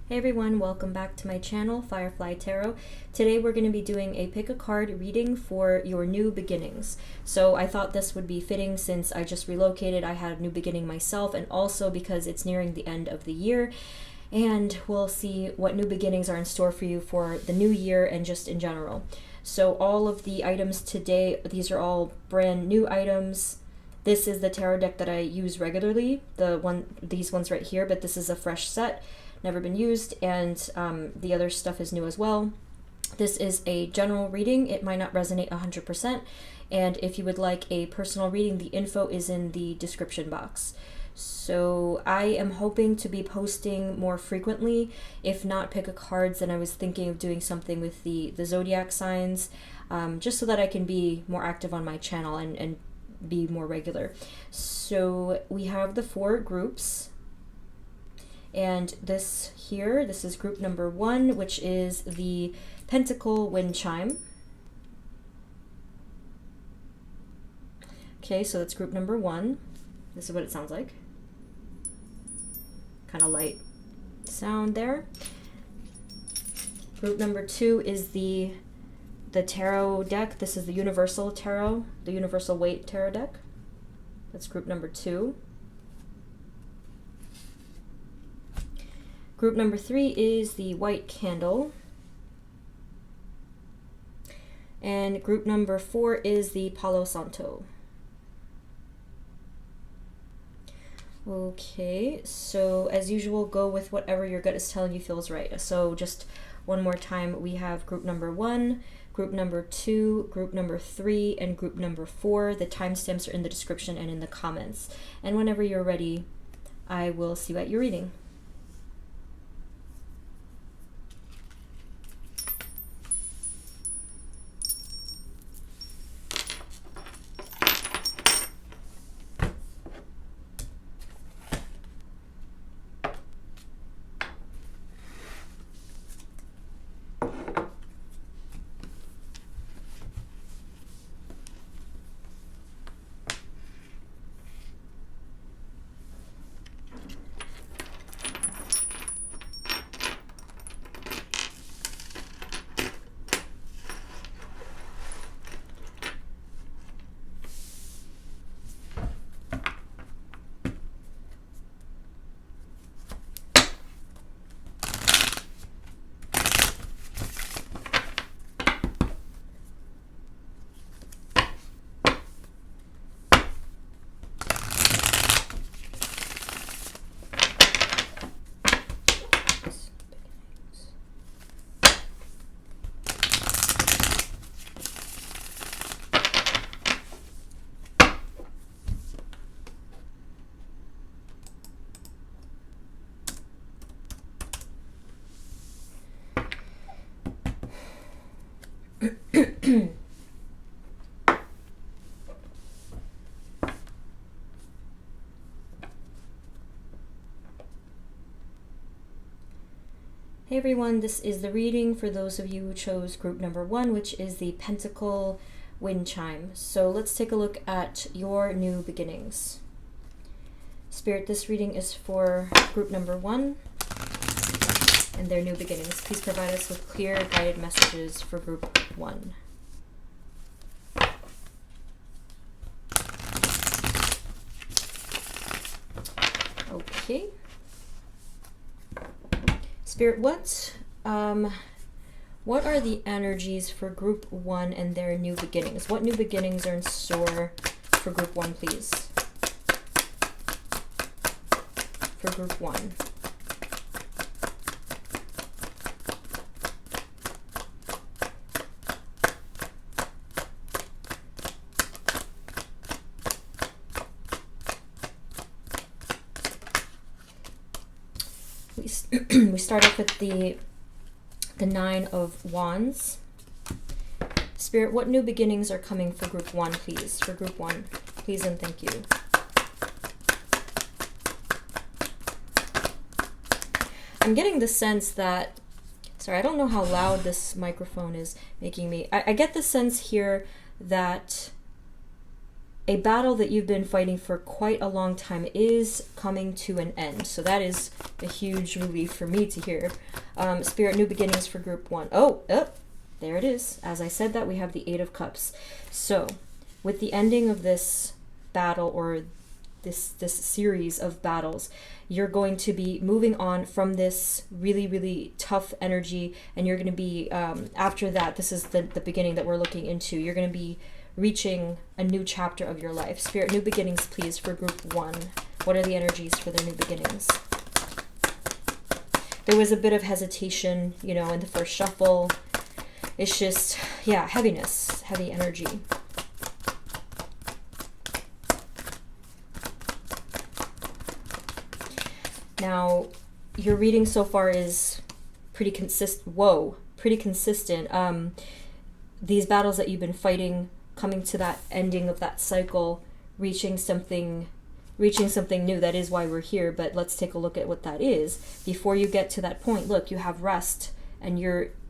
Hey everyone, welcome back to my channel, Firefly Tarot. Today we're going to be doing a pick a card reading for your new beginnings. So I thought this would be fitting since I just relocated, I had a new beginning myself, and also because it's nearing the end of the year. And we'll see what new beginnings are in store for you for the new year and just in general. So all of the items today, these are all brand new items. This is the tarot deck that I use regularly, these ones right here, but this is a fresh set. Never been used, and the other stuff is new as well. This is a general reading. It might not resonate 100%, and if you would like a personal reading, the info is in the description box. So I am hoping to be posting more frequently, if not pick a cards, then I was thinking of doing something with the zodiac signs, just so that I can be more active on my channel and be more regular. So we have the 4 groups. And this is group number 1, which is the pentacle wind chime. Okay, so that's group number 1. This is what it sounds like. Kind of light sound there. Group number 2 is the tarot deck. This is the universal tarot, the universal weight tarot deck. That's group number 2. Group number 3 is the white candle. And group number 4 is the palo santo. Okay, so as usual, go with whatever your gut is telling you feels right. So just one more time, we have group number 1, group number 2, group number 3, and group number 4. The timestamps are in the description and in the comments. And whenever you're ready, I will see you at your reading. Hey everyone, this is the reading for those of you who chose group number 1, which is the pentacle wind chime. So let's take a look at your new beginnings. Spirit, this reading is for group number 1 and their new beginnings. Please provide us with clear guided messages for group 1. Okay. Spirit, what are the energies for group 1 and their new beginnings? What new beginnings are in store for group 1, please? For group 1. We start off with the 9 of Wands. Spirit, what new beginnings are coming for group 1, please? For group 1, please and thank you. I'm getting the sense that, sorry, I don't know how loud this microphone is making me. I get the sense here that a battle that you've been fighting for quite a long time is coming to an end. So that is a huge relief for me to hear. Spirit, new beginnings for group 1. Oh, there it is. As I said that, we have the 8 of Cups. So with the ending of this battle, or this series of battles, you're going to be moving on from this really, really tough energy, and you're going to be, after that, this is the beginning that we're looking into, you're going to be reaching a new chapter of your life. Spirit, new beginnings, please, for group 1. What are the energies for their new beginnings? There was a bit of hesitation, you know, in the first shuffle. It's just, yeah, heaviness, heavy energy. Now, your reading so far is pretty consistent. Whoa, pretty consistent. These battles that you've been fighting, coming to that ending of that cycle, reaching something new. That is why we're here. But let's take a look at what that is. Before you get to that point, look, you have rest, and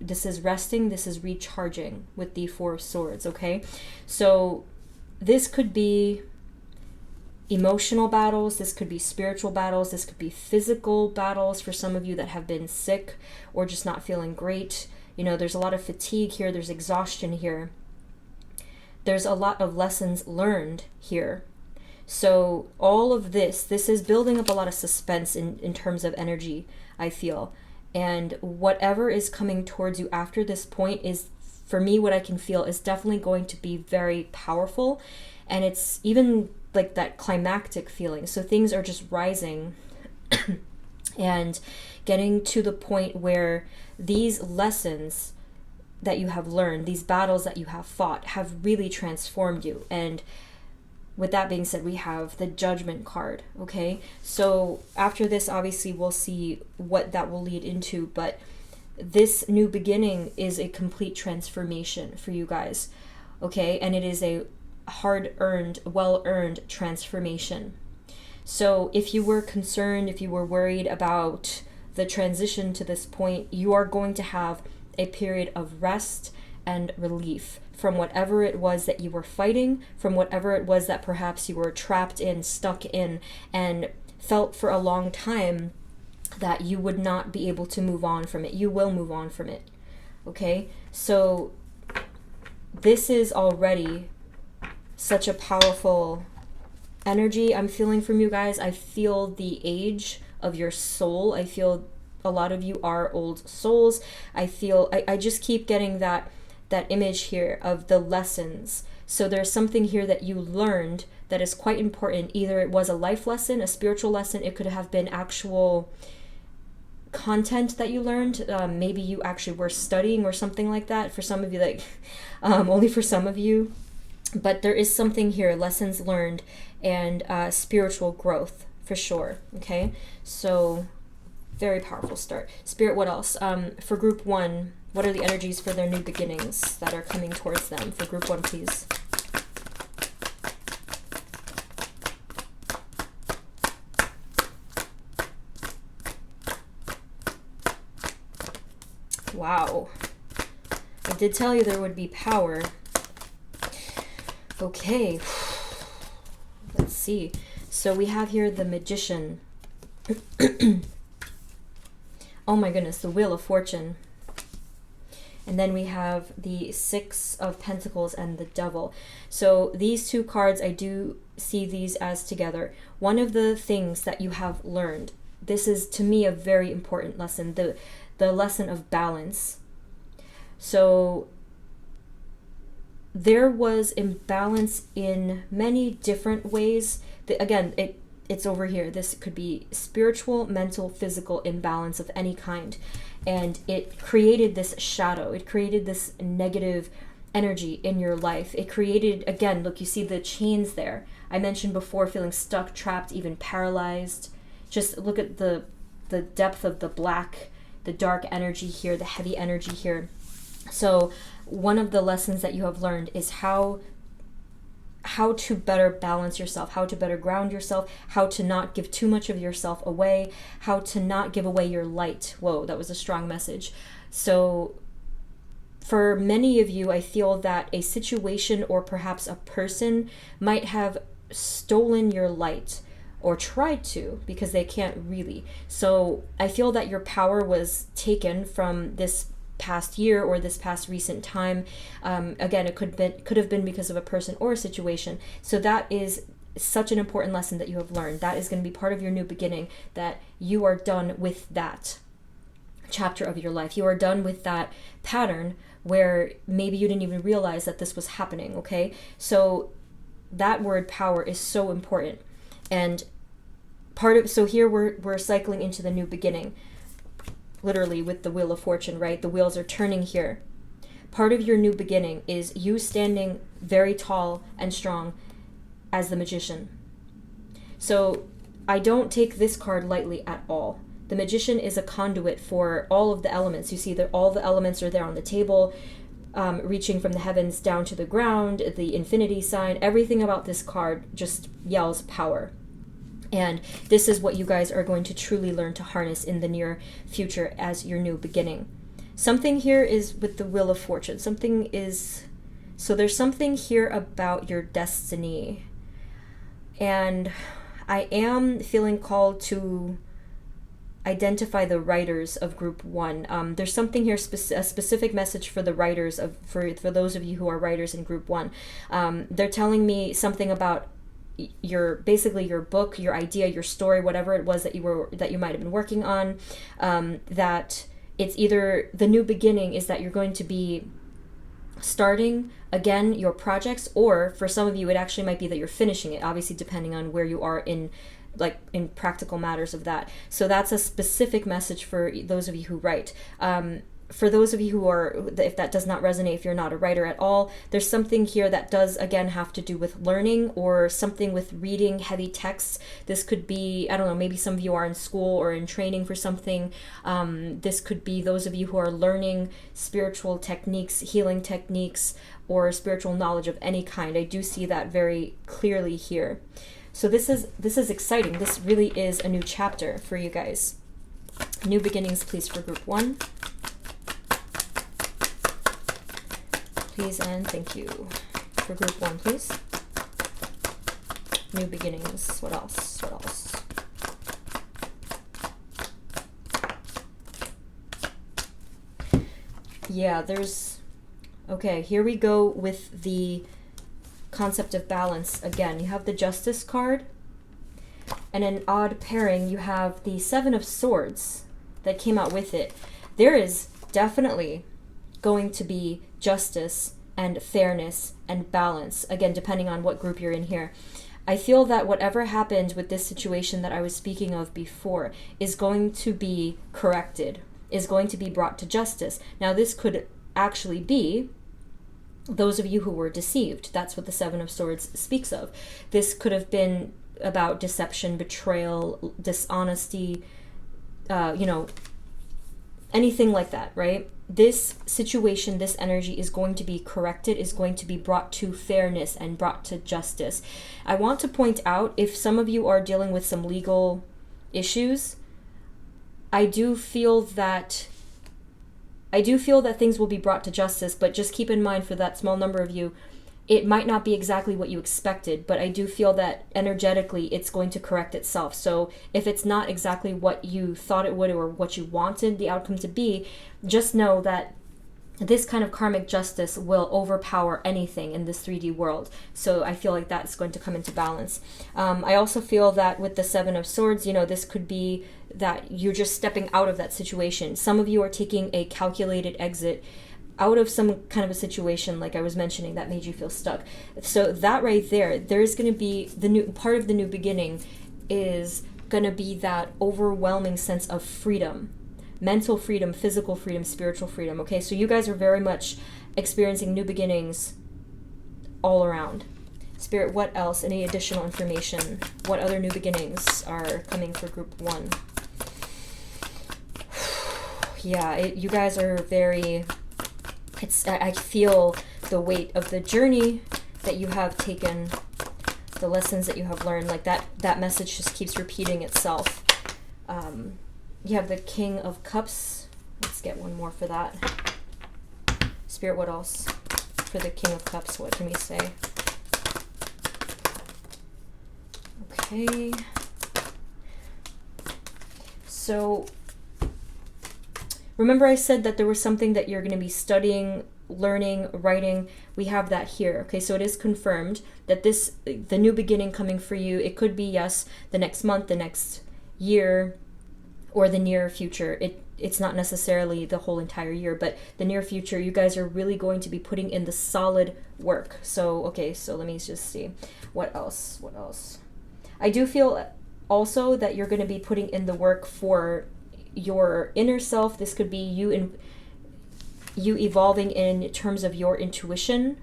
this is resting, this is recharging with the 4 of Swords, okay? So this could be emotional battles, this could be spiritual battles, this could be physical battles for some of you that have been sick or just not feeling great. You know, there's a lot of fatigue here, there's exhaustion here. There's a lot of lessons learned here. So all of this is building up a lot of suspense in terms of energy, I feel. And whatever is coming towards you after this point is, for me, what I can feel is definitely going to be very powerful. And it's even like that climactic feeling. So things are just rising and getting to the point where these lessons that you have learned, these battles that you have fought, have really transformed you. And with that being said, we have the Judgment card, okay? So after this, obviously, we'll see what that will lead into, but this new beginning is a complete transformation for you guys, okay? And it is a hard-earned, well-earned transformation. So if you were concerned, if you were worried about the transition to this point, you are going to have a period of rest and relief from whatever it was that you were fighting, from whatever it was that perhaps you were trapped in, stuck in, and felt for a long time that you would not be able to move on from it. You will move on from it, okay? So this is already such a powerful energy I'm feeling from you guys. I feel the age of your soul. I feel a lot of you are old souls. I feel, I just keep getting that image here of the lessons. So there's something here that you learned that is quite important. Either it was a life lesson, a spiritual lesson, it could have been actual content that you learned. Maybe you actually were studying or something like that. For some of you, like only for some of you. But there is something here, lessons learned and spiritual growth for sure, okay? So very powerful start. Spirit, what else? For group 1, what are the energies for their new beginnings that are coming towards them? For group 1, please. Wow. I did tell you there would be power. Okay. Let's see. So we have here the Magician. Oh my goodness, the Wheel of Fortune. And then we have the 6 of Pentacles and the Devil. So these 2 cards, I do see these as together. One of the things that you have learned, this is to me a very important lesson, the lesson of balance. So there was imbalance in many different ways. Again, it's over here. This could be spiritual, mental, physical imbalance of any kind. And it created this shadow. It created this negative energy in your life. It created, again, look, you see the chains there. I mentioned before feeling stuck, trapped, even paralyzed. Just look at the depth of the black, the dark energy here, the heavy energy here. So one of the lessons that you have learned is how to better balance yourself, how to better ground yourself, how to not give too much of yourself away, how to not give away your light. Whoa, that was a strong message. So For many of you, I feel that a situation or perhaps a person might have stolen your light, or tried to, because they can't really. So I feel that your power was taken from this past year or this past recent time. Again, it could have been because of a person or a situation. So that is such an important lesson that you have learned. That is going to be part of your new beginning, that you are done with that chapter of your life. You are done with that pattern where maybe you didn't even realize that this was happening, okay? So that word power is so important. And so here we're cycling into the new beginning, literally with the Wheel of Fortune, right? The wheels are turning here. Part of your new beginning is you standing very tall and strong as the Magician. So I don't take this card lightly at all. The Magician is a conduit for all of the elements. You see that all the elements are there on the table, reaching from the heavens down to the ground, the infinity sign. Everything about this card just yells power. And this is what you guys are going to truly learn to harness in the near future as your new beginning. Something here is with the Wheel of Fortune. So there's something here about your destiny. And I am feeling called to identify the writers of group 1. There's something here, a specific message for the writers, for those of you who are writers in group 1. They're telling me something about basically your book, your idea, your story, whatever it was that you might have been working on, that it's either the new beginning is that you're going to be starting again your projects, or for some of you it actually might be that you're finishing it, obviously depending on where you are in practical matters of that. So that's a specific message for those of you who write. For those of you who are, if that does not resonate, if you're not a writer at all, there's something here that does, again, have to do with learning or something with reading heavy texts. This could be, I don't know, maybe some of you are in school or in training for something. This could be those of you who are learning spiritual techniques, healing techniques, or spiritual knowledge of any kind. I do see that very clearly here. So this is exciting. This really is a new chapter for you guys. New beginnings, please, for group 1. Please and thank you. For group 1, please. New beginnings. What else? What else? Yeah, okay, here we go with the concept of balance again. You have the Justice card, and an odd pairing, you have the Seven of Swords that came out with it. There is definitely going to be justice and fairness and balance, again, depending on what group you're in here. I feel that whatever happened with this situation that I was speaking of before is going to be corrected, is going to be brought to justice. Now, this could actually be those of you who were deceived. That's what the Seven of Swords speaks of. This could have been about deception, betrayal, dishonesty, anything like that, right? This situation, this energy is going to be corrected, is going to be brought to fairness and brought to justice. I want to point out, if some of you are dealing with some legal issues, I do feel that things will be brought to justice, but just keep in mind, for that small number of you, it might not be exactly what you expected, but I do feel that energetically it's going to correct itself. So if it's not exactly what you thought it would or what you wanted the outcome to be, just know that this kind of karmic justice will overpower anything in this 3D world. So I feel like that's going to come into balance. I also feel that with the Seven of Swords, this could be that you're just stepping out of that situation. Some of you are taking a calculated exit out of some kind of a situation, like I was mentioning, that made you feel stuck. So that right there is going to be the new part of the new beginning, is going to be that overwhelming sense of freedom. Mental freedom, physical freedom, spiritual freedom. Okay, so you guys are very much experiencing new beginnings all around. Spirit, what else? Any additional information? What other new beginnings are coming for group 1? Yeah, you guys are very... I feel the weight of the journey that you have taken, the lessons that you have learned, like that message just keeps repeating itself. You have the King of Cups. Let's get one more for that. Spirit, what else? For the King of Cups, what can we say? Okay. So, remember I said that there was something that you're going to be studying, learning, writing. We have that here. Okay, so it is confirmed that the new beginning coming for you, it could be, yes, the next month, the next year, or the near future. It's not necessarily the whole entire year, but the near future, you guys are really going to be putting in the solid work. So, okay, so let me just see. What else? What else? I do feel also that you're going to be putting in the work for your inner self. This could be you evolving in terms of your intuition,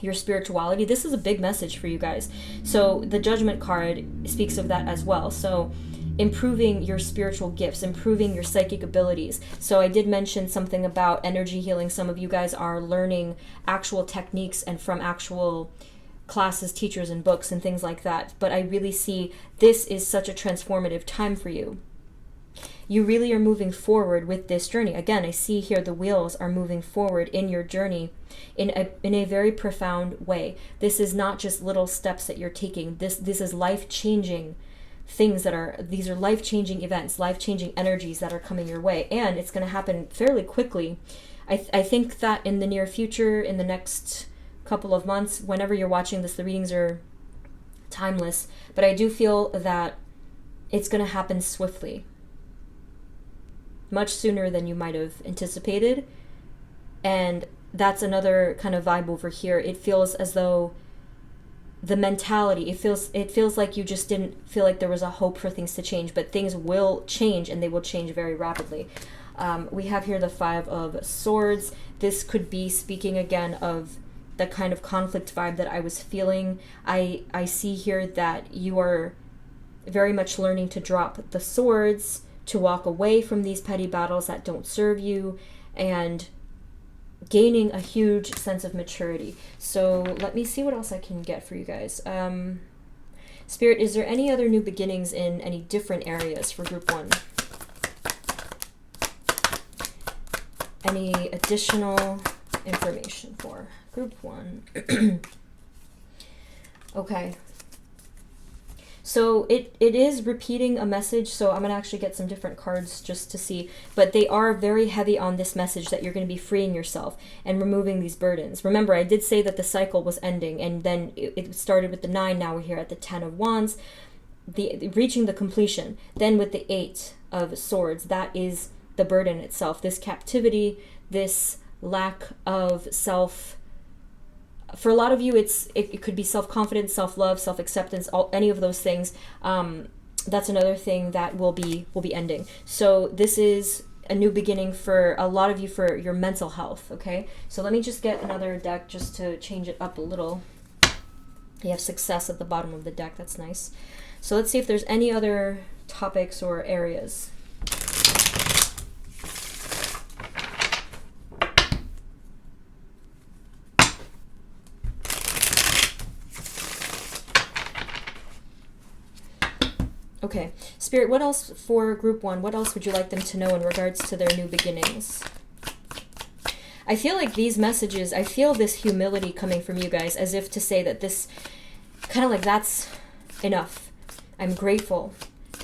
your spirituality. This is a big message for you guys. So the Judgment card speaks of that as well. So improving your spiritual gifts, improving your psychic abilities. So I did mention something about energy healing. Some of you guys are learning actual techniques and from actual classes, teachers, and books and things like that. But I really see this is such a transformative time for you. You really are moving forward with this journey. Again, I see here the wheels are moving forward in your journey in a very profound way. This is not just little steps that you're taking. This is life-changing things these are life-changing events, life-changing energies that are coming your way. And it's going to happen fairly quickly. I think that in the near future, in the next couple of months, whenever you're watching this, the readings are timeless, but I do feel that it's going to happen swiftly, much sooner than you might have anticipated. And that's another kind of vibe over here. It feels as though the mentality, it feels like you just didn't feel like there was a hope for things to change, but things will change, and they will change very rapidly. We have here the Five of Swords. This could be speaking again of the kind of conflict vibe that I was feeling. I see here that you are very much learning to drop the swords, to walk away from these petty battles that don't serve you, and gaining a huge sense of maturity. So let me see what else I can get for you guys. Spirit, is there any other new beginnings in any different areas for group one? Any additional information for group one? Okay. So it is repeating a message, so I'm going to actually get some different cards just to see. But they are very heavy on this message that you're going to be freeing yourself and removing these burdens. Remember, I did say that the cycle was ending, and then it started with the 9. Now we're here at the 10 of Wands, reaching the completion. Then with the 8 of Swords, that is the burden itself. This captivity, this lack of self. For a lot of you, it could be self-confidence, self-love, self-acceptance, any of those things. That's another thing that will be ending. So this is a new beginning for a lot of you for your mental health, okay? So let me just get another deck just to change it up a little. You have Success at the bottom of the deck. That's nice. So let's see if there's any other topics or areas. Okay, Spirit, what else for group one? What else would you like them to know in regards to their new beginnings? I feel like these messages, I feel this humility coming from you guys, as if to say that this, kind of like, that's enough. I'm grateful.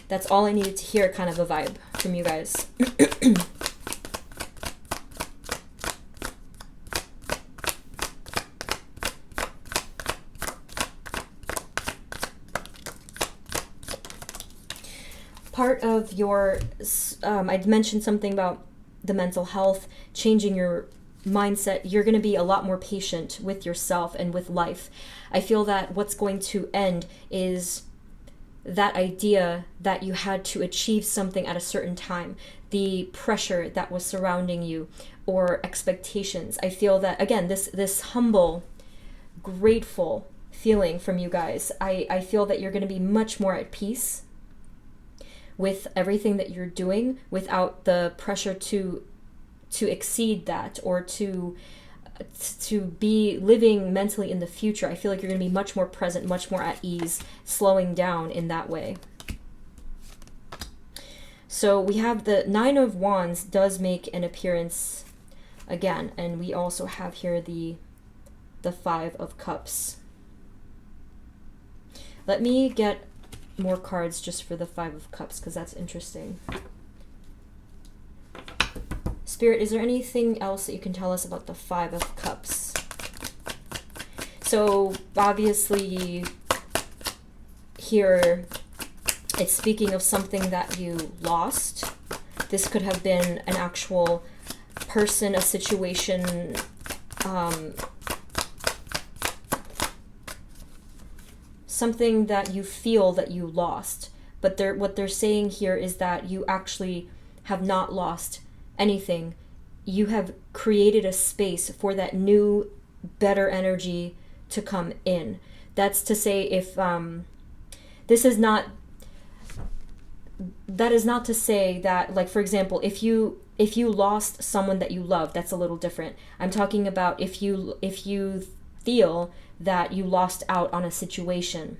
That's all I needed to hear, kind of a vibe from you guys. Part of your, I'd mentioned something about the mental health, changing your mindset. You're going to be a lot more patient with yourself and with life. I feel that what's going to end is that idea that you had to achieve something at a certain time, the pressure that was surrounding you, or expectations. I feel that, again, this humble, grateful feeling from you guys. I feel that you're going to be much more at peace with everything that you're doing, without the pressure to exceed that, or to be living mentally in the future. I feel like you're going to be much more present, much more at ease, slowing down in that way. So we have the 9 of Wands does make an appearance again. And we also have here the Five of Cups. Let me get more cards just for the Five of Cups, because that's interesting. Spirit, is there anything else that you can tell us about the Five of Cups? So obviously here it's speaking of something that you lost. This could have been an actual person, a situation, something that you feel that you lost. But what they're saying here is that you actually have not lost anything. You have created a space for that new, better energy to come in. That's to say, if this is not, that is not to say that, like, for example, if you lost someone that you love, that's a little different. I'm talking about if you feel that you lost out on a situation,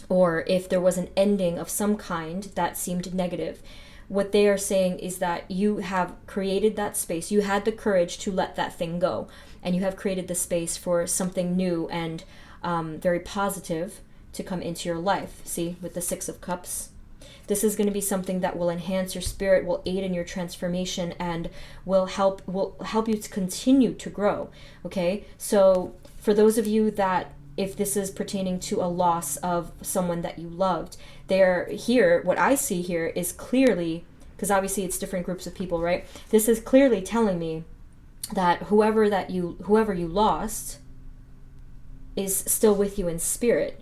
or if there was an ending of some kind that seemed negative. What they are saying is that you have created that space. You had the courage to let that thing go, and you have created the space for something new and very positive to come into your life. See, with the Six of Cups, this is going to be something that will enhance your spirit, will aid in your transformation, and will help you to continue to grow. Okay, so for those of you that, if this is pertaining to a loss of someone that you loved, they're here, what I see here is clearly, because obviously it's different groups of people, right? This is clearly telling me that whoever you lost is still with you in spirit.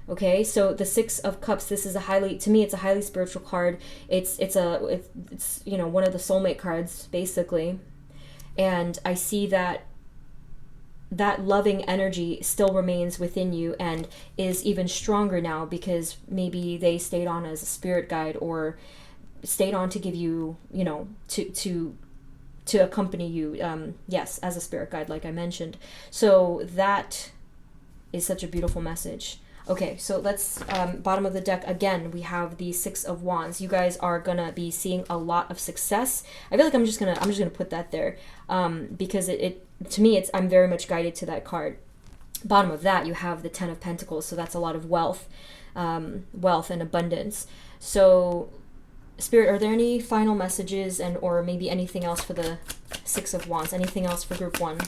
Okay, so the Six of Cups, this is to me it's a highly spiritual card. It's you know, one of the soulmate cards basically. And I see that loving energy still remains within you and is even stronger now, because maybe they stayed on as a spirit guide, or stayed on to give you, you know, to accompany you, yes, as a spirit guide, like I mentioned. So that is such a beautiful message. Okay, so let's, bottom of the deck, again, we have the Six of Wands. You guys are gonna be seeing a lot of success. I feel like I'm just gonna put that there, because to me, I'm very much guided to that card. Bottom of that, you have the Ten of Pentacles, so that's a lot of wealth and abundance. So, Spirit, are there any final messages or maybe anything else for the Six of Wands? Anything else for group one?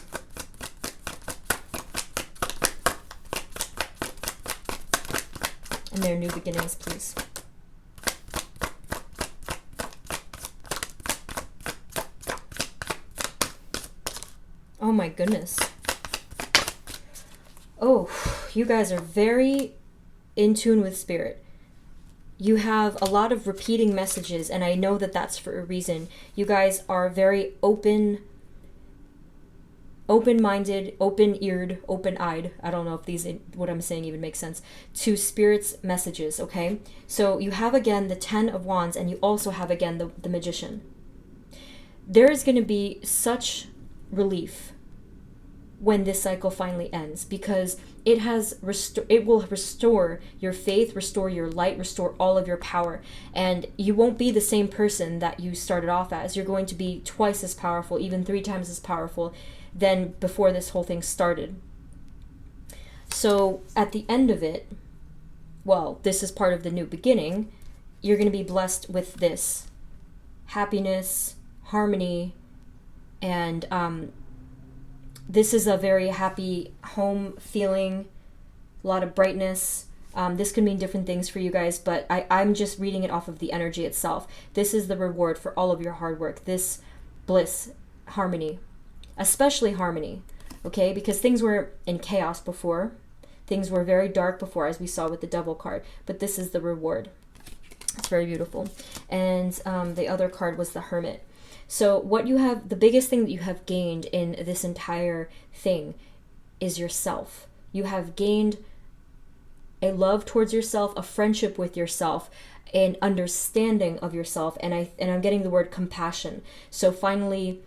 And their new beginnings, please. Oh my goodness. Oh, you guys are very in tune with spirit. You have a lot of repeating messages, and I know that that's for a reason. You guys are very open-minded, open-eared, open-eyed. I don't know if what I'm saying even makes sense, to Spirit's messages, okay? So you have, again, the Ten of Wands, and you also have, again, the Magician. There is going to be such relief when this cycle finally ends, because it will restore your faith, restore your light, restore all of your power, and you won't be the same person that you started off as. You're going to be twice as powerful, even 3 times as powerful than before this whole thing started. So at the end of it, well, this is part of the new beginning, you're going to be blessed with this happiness, harmony, and this is a very happy home feeling, a lot of brightness. This can mean different things for you guys, but I'm just reading it off of the energy itself. This is the reward for all of your hard work, this bliss, harmony, especially harmony, okay? Because things were in chaos before. Things were very dark before, as we saw with the Devil card, but this is the reward. It's very beautiful. And the other card was the Hermit. So what you have, the biggest thing that you have gained in this entire thing is yourself. You have gained a love towards yourself, a friendship with yourself, an understanding of yourself, and I'm getting the word compassion. So finally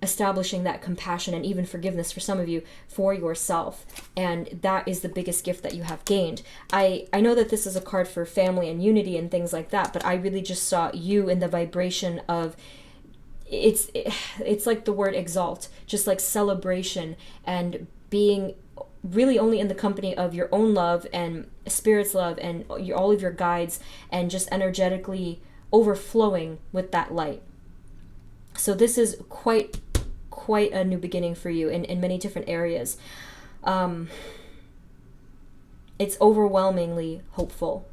establishing that compassion and even forgiveness for some of you for yourself, and that is the biggest gift that you have gained. I know that this is a card for family and unity and things like that, but I really just saw you in the vibration of it's like the word exalt, just like celebration and being really only in the company of your own love and spirit's love and all of your guides, and just energetically overflowing with that light. So this is quite a new beginning for you in many different areas. It's overwhelmingly hopeful,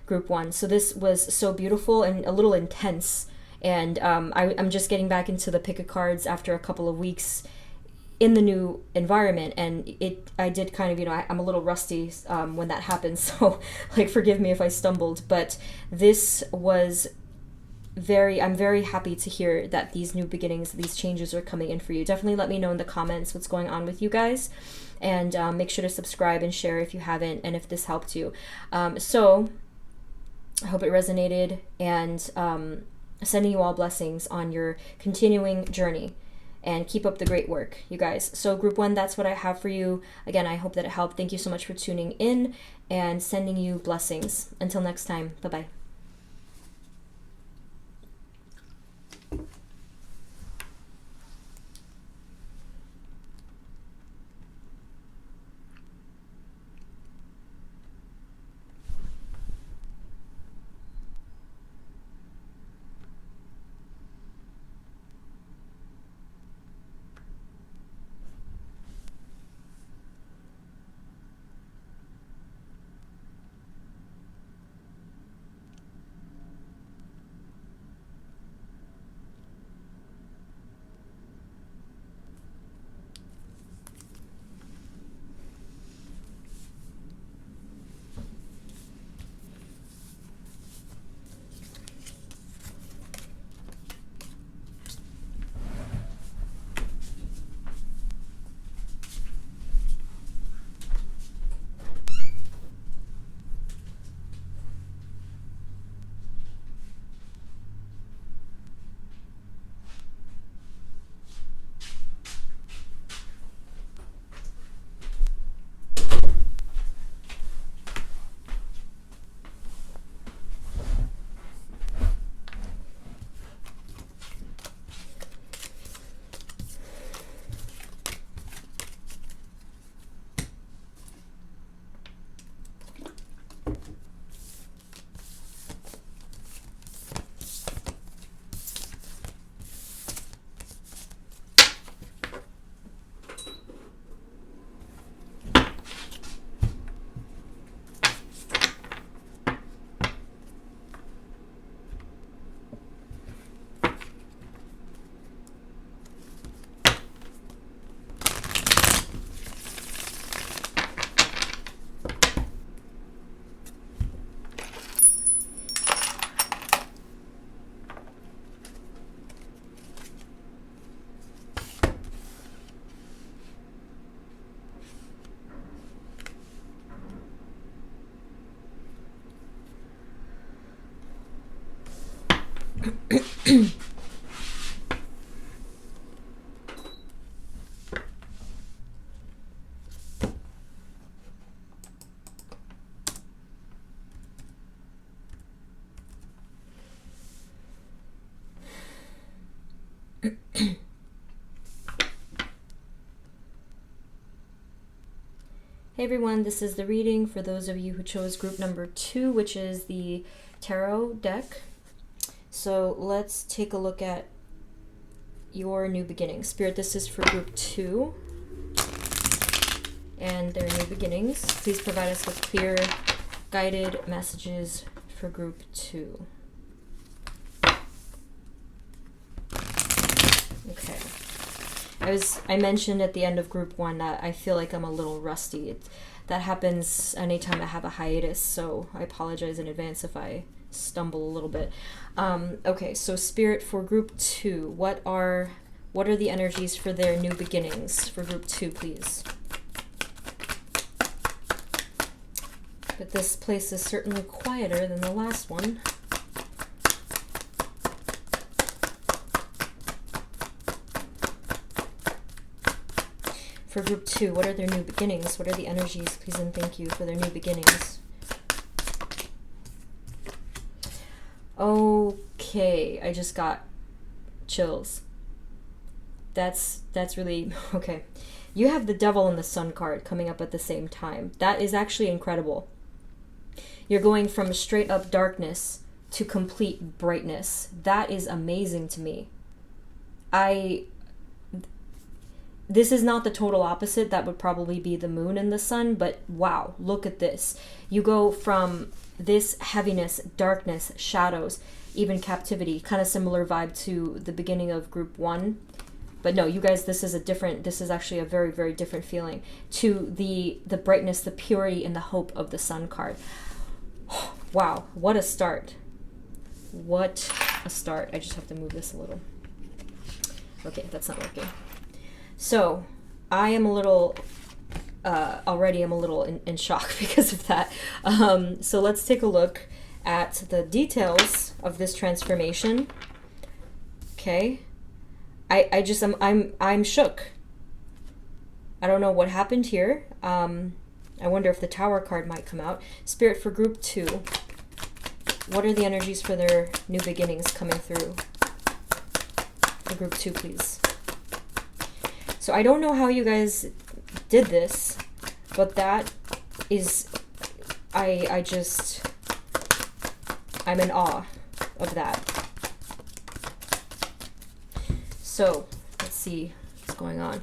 group one. So this was so beautiful and a little intense. And I'm just getting back into the pick of cards after a couple of weeks in the new environment, and I did kind of, you know, I'm a little rusty when that happens, so like forgive me if I stumbled, but this was I'm very happy to hear that these new beginnings, these changes are coming in for you. Definitely let me know in the comments what's going on with you guys, and make sure to subscribe and share if you haven't, and if this helped you. So I hope it resonated, and sending you all blessings on your continuing journey, and keep up the great work, you guys. So group one, that's what I have for you. Again, I hope that it helped. Thank you so much for tuning in, and sending you blessings. Until next time, bye-bye. Hey everyone, this is the reading for those of you who chose group number 2, which is the tarot deck. So let's take a look at your new beginnings. Spirit, this is for group 2 and their new beginnings. Please provide us with clear, guided messages for group 2. Okay. I mentioned at the end of group 1 that I feel like I'm a little rusty. That happens anytime I have a hiatus, so I apologize in advance if I stumble a little bit. Okay, so Spirit, for group 2, what are the energies for their new beginnings for group 2, please? But this place is certainly quieter than the last one. For group 2, what are their new beginnings? What are the energies, please and thank you, for their new beginnings? Okay, I just got chills. That's really okay. You have the Devil and the Sun card coming up at the same time. That is actually incredible. You're going from straight up darkness to complete brightness. That is amazing to me. This is not the total opposite. That would probably be the moon and the sun, but wow, look at this. You go from this heaviness, darkness, shadows, even captivity, kind of similar vibe to the beginning of group 1. But no, you guys, this is actually a very, very different feeling, to the brightness, the purity, and the hope of the Sun card. Wow, what a start. What a start. I just have to move this a little. Okay, that's not working. So, I am a little, already I'm a little in shock because of that. So let's take a look at the details of this transformation. Okay. I'm shook. I don't know what happened here. I wonder if the Tower card might come out. Spirit, for group 2, what are the energies for their new beginnings coming through? For group 2, please. So I don't know how you guys did this, but that is, I'm in awe of that. So let's see what's going on.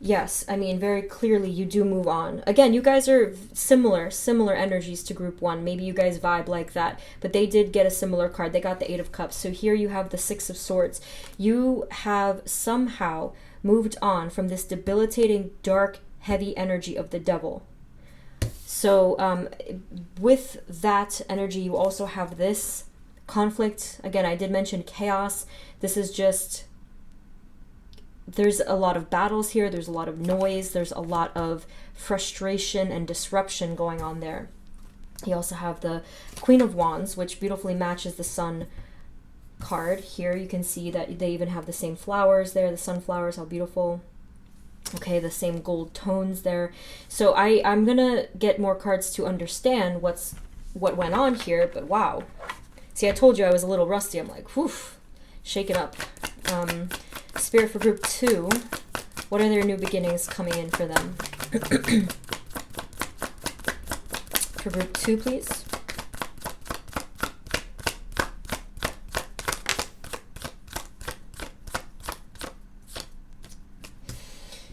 Yes, I mean, very clearly you do move on. Again, you guys are similar energies to group 1. Maybe you guys vibe like that, but they did get a similar card. They got the 8 of Cups. So here you have the 6 of Swords. You have somehow moved on from this debilitating, dark, heavy energy of the Devil. So with that energy, you also have this conflict. Again, I did mention chaos. This is just, there's a lot of battles here. There's a lot of noise. There's a lot of frustration and disruption going on there. You also have the Queen of Wands, which beautifully matches the Sun card. Here you can see that they even have the same flowers there, the sunflowers, how beautiful. Okay, the same gold tones there. So I'm gonna get more cards to understand what went on here, but wow. See, I told you I was a little rusty. I'm like, whew, shake it up. Spirit, for group 2, what are their new beginnings coming in for them? For group 2, please.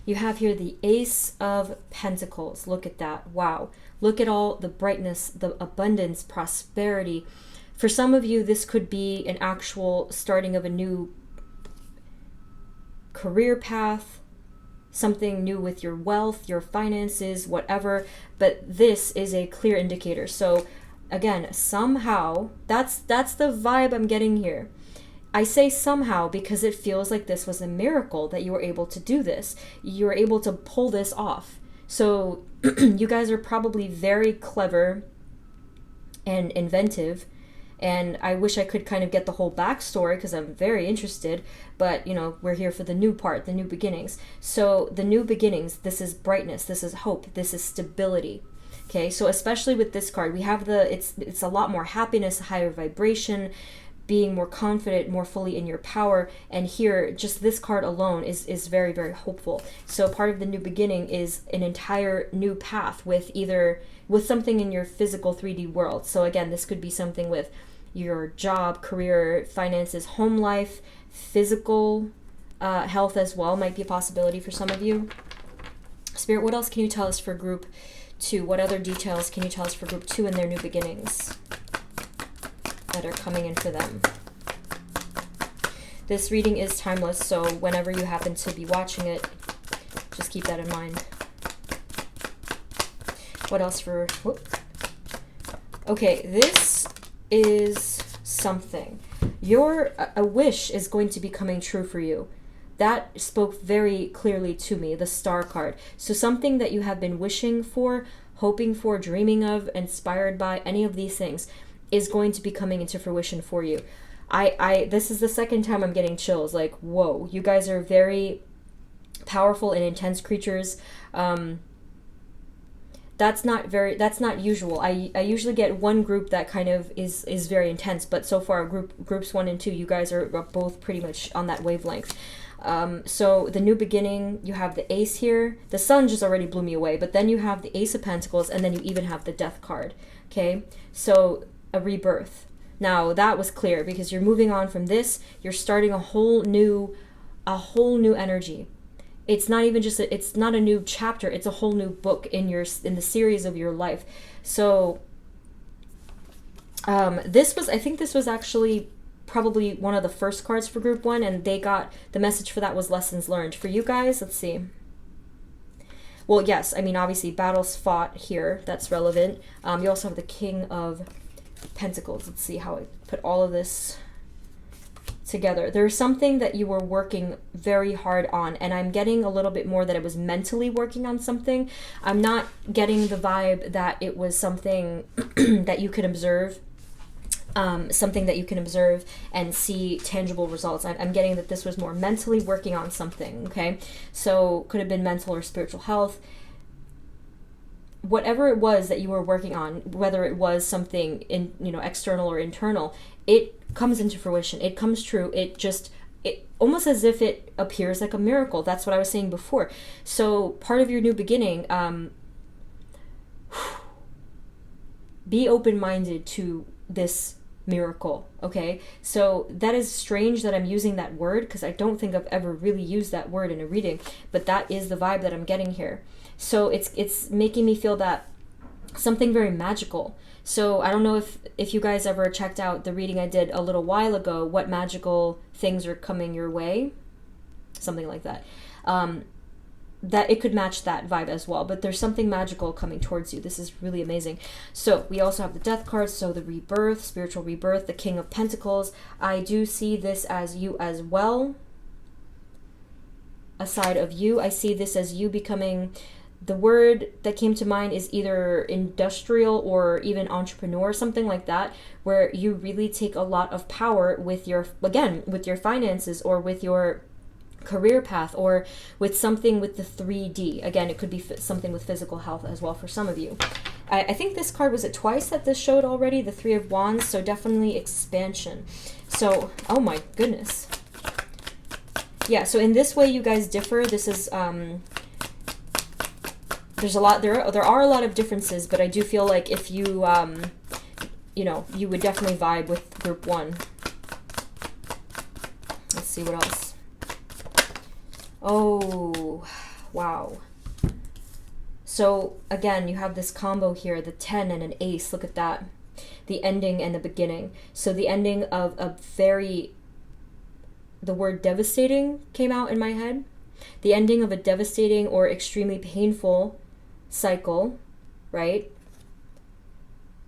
You have here the Ace of Pentacles. Look at that. Wow. Look at all the brightness, the abundance, prosperity. For some of you, this could be an actual starting of a new career path, something new with your wealth, your finances, whatever. But this is a clear indicator. So again, somehow, that's the vibe I'm getting here. I say somehow because it feels like this was a miracle that you were able to do this. You were able to pull this off. So you guys are probably very clever and inventive. And I wish I could kind of get the whole backstory because I'm very interested. But, you know, we're here for the new part, the new beginnings. So the new beginnings, this is brightness, this is hope, this is stability. Okay, so especially with this card, we have it's a lot more happiness, higher vibration, being more confident, more fully in your power. And here, just this card alone is very, very hopeful. So part of the new beginning is an entire new path with something in your physical 3D world. So again, this could be something with your job, career, finances, home life, physical health as well might be a possibility for some of you. Spirit, what else can you tell us for group 2? What other details can you tell us for group 2 and their new beginnings that are coming in for them? This reading is timeless, so whenever you happen to be watching it, just keep that in mind. What else for... Whoop. Okay, this is something. A wish is going to be coming true for you. That spoke very clearly to me, the Star card. So something that you have been wishing for, hoping for, dreaming of, inspired by, any of these things is going to be coming into fruition for you. This is the second time I'm getting chills. Like, whoa, you guys are very powerful and intense creatures. that's not usual. I usually get one group that kind of is very intense, but so far groups 1 and 2, you guys are both pretty much on that wavelength. So the new beginning, you have the ace here. The sun just already blew me away, but then you have the ace of pentacles, and then you even have the death card. Okay, so a rebirth. Now that was clear because you're moving on from this. You're starting a whole new energy. It's not even just it's not a new chapter. It's a whole new book in the series of your life. So I think this was actually probably one of the first cards for group 1, and they got the message for that was lessons learned. For you guys, let's see. Well, yes, I mean, obviously battles fought here. That's relevant. You also have the King of Pentacles. Let's see how I put all of this together. There's something that you were working very hard on, and I'm getting a little bit more that it was mentally working on something. I'm not getting the vibe that it was something that you could observe, and see tangible results. I'm getting that this was more mentally working on something, okay? So could have been mental or spiritual health. Whatever it was that you were working on, whether it was something in, external or internal, it comes into fruition. It comes true. It almost as if it appears like a miracle. That's what I was saying before. So part of your new beginning, be open-minded to this miracle, okay? So that is strange that I'm using that word because I don't think I've ever really used that word in a reading, but that is the vibe that I'm getting here. So it's making me feel that something very magical. So I don't know if you guys ever checked out the reading I did a little while ago, what magical things are coming your way, something like that. That it could match that vibe as well, but there's something magical coming towards you. This is really amazing. So we also have the death cards, so the rebirth, spiritual rebirth, the King of Pentacles. I do see this as you as well. A side of you, I see this as you becoming, the word that came to mind is either industrial or even entrepreneur, something like that, where you really take a lot of power with your finances or with your career path or with something with the 3D. Again, it could be something with physical health as well for some of you. I think this card, was it twice that this showed already? The Three of Wands, so definitely expansion. So, oh my goodness. Yeah, so in this way you guys differ. This is, there's a lot, there are a lot of differences, but I do feel like if you, you would definitely vibe with group 1. Let's see what else. Oh, wow. So again, you have this combo here, the 10 and an ace. Look at that. The ending and the beginning. So the ending of the word devastating came out in my head. The ending of a devastating or extremely painful cycle, right?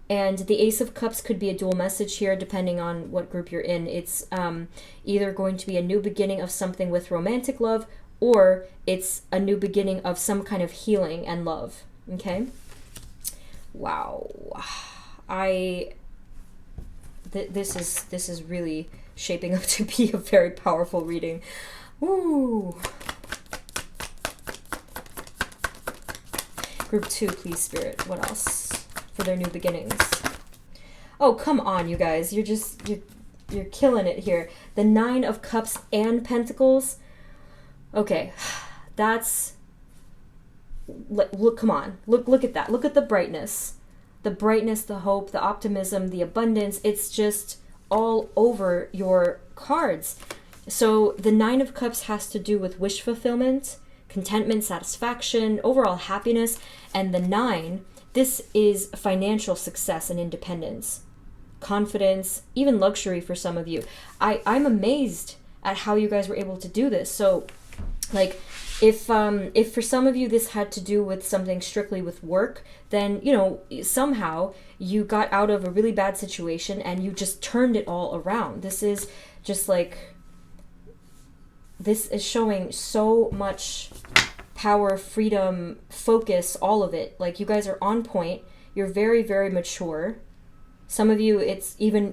And the Ace of Cups could be a dual message here, depending on what group you're in. It's either going to be a new beginning of something with romantic love, or it's a new beginning of some kind of healing and love, okay? Wow. This is really shaping up to be a very powerful reading. Ooh. Group 2, please, Spirit. What else for their new beginnings? Oh, come on, you guys. You're killing it here. The 9 of Cups and Pentacles. Okay, that's... Look, come on. Look at that. Look at the brightness. The brightness, the hope, the optimism, the abundance. It's just all over your cards. So the 9 of Cups has to do with wish fulfillment, contentment, satisfaction, overall happiness. And the 9, this is financial success and independence, confidence, even luxury for some of you. I'm amazed at how you guys were able to do this. So, like, if for some of you this had to do with something strictly with work, then, somehow you got out of a really bad situation and you just turned it all around. This is just like, this is showing so much power, freedom, focus, all of it. Like, you guys are on point. You're very, very mature. Some of you, it's even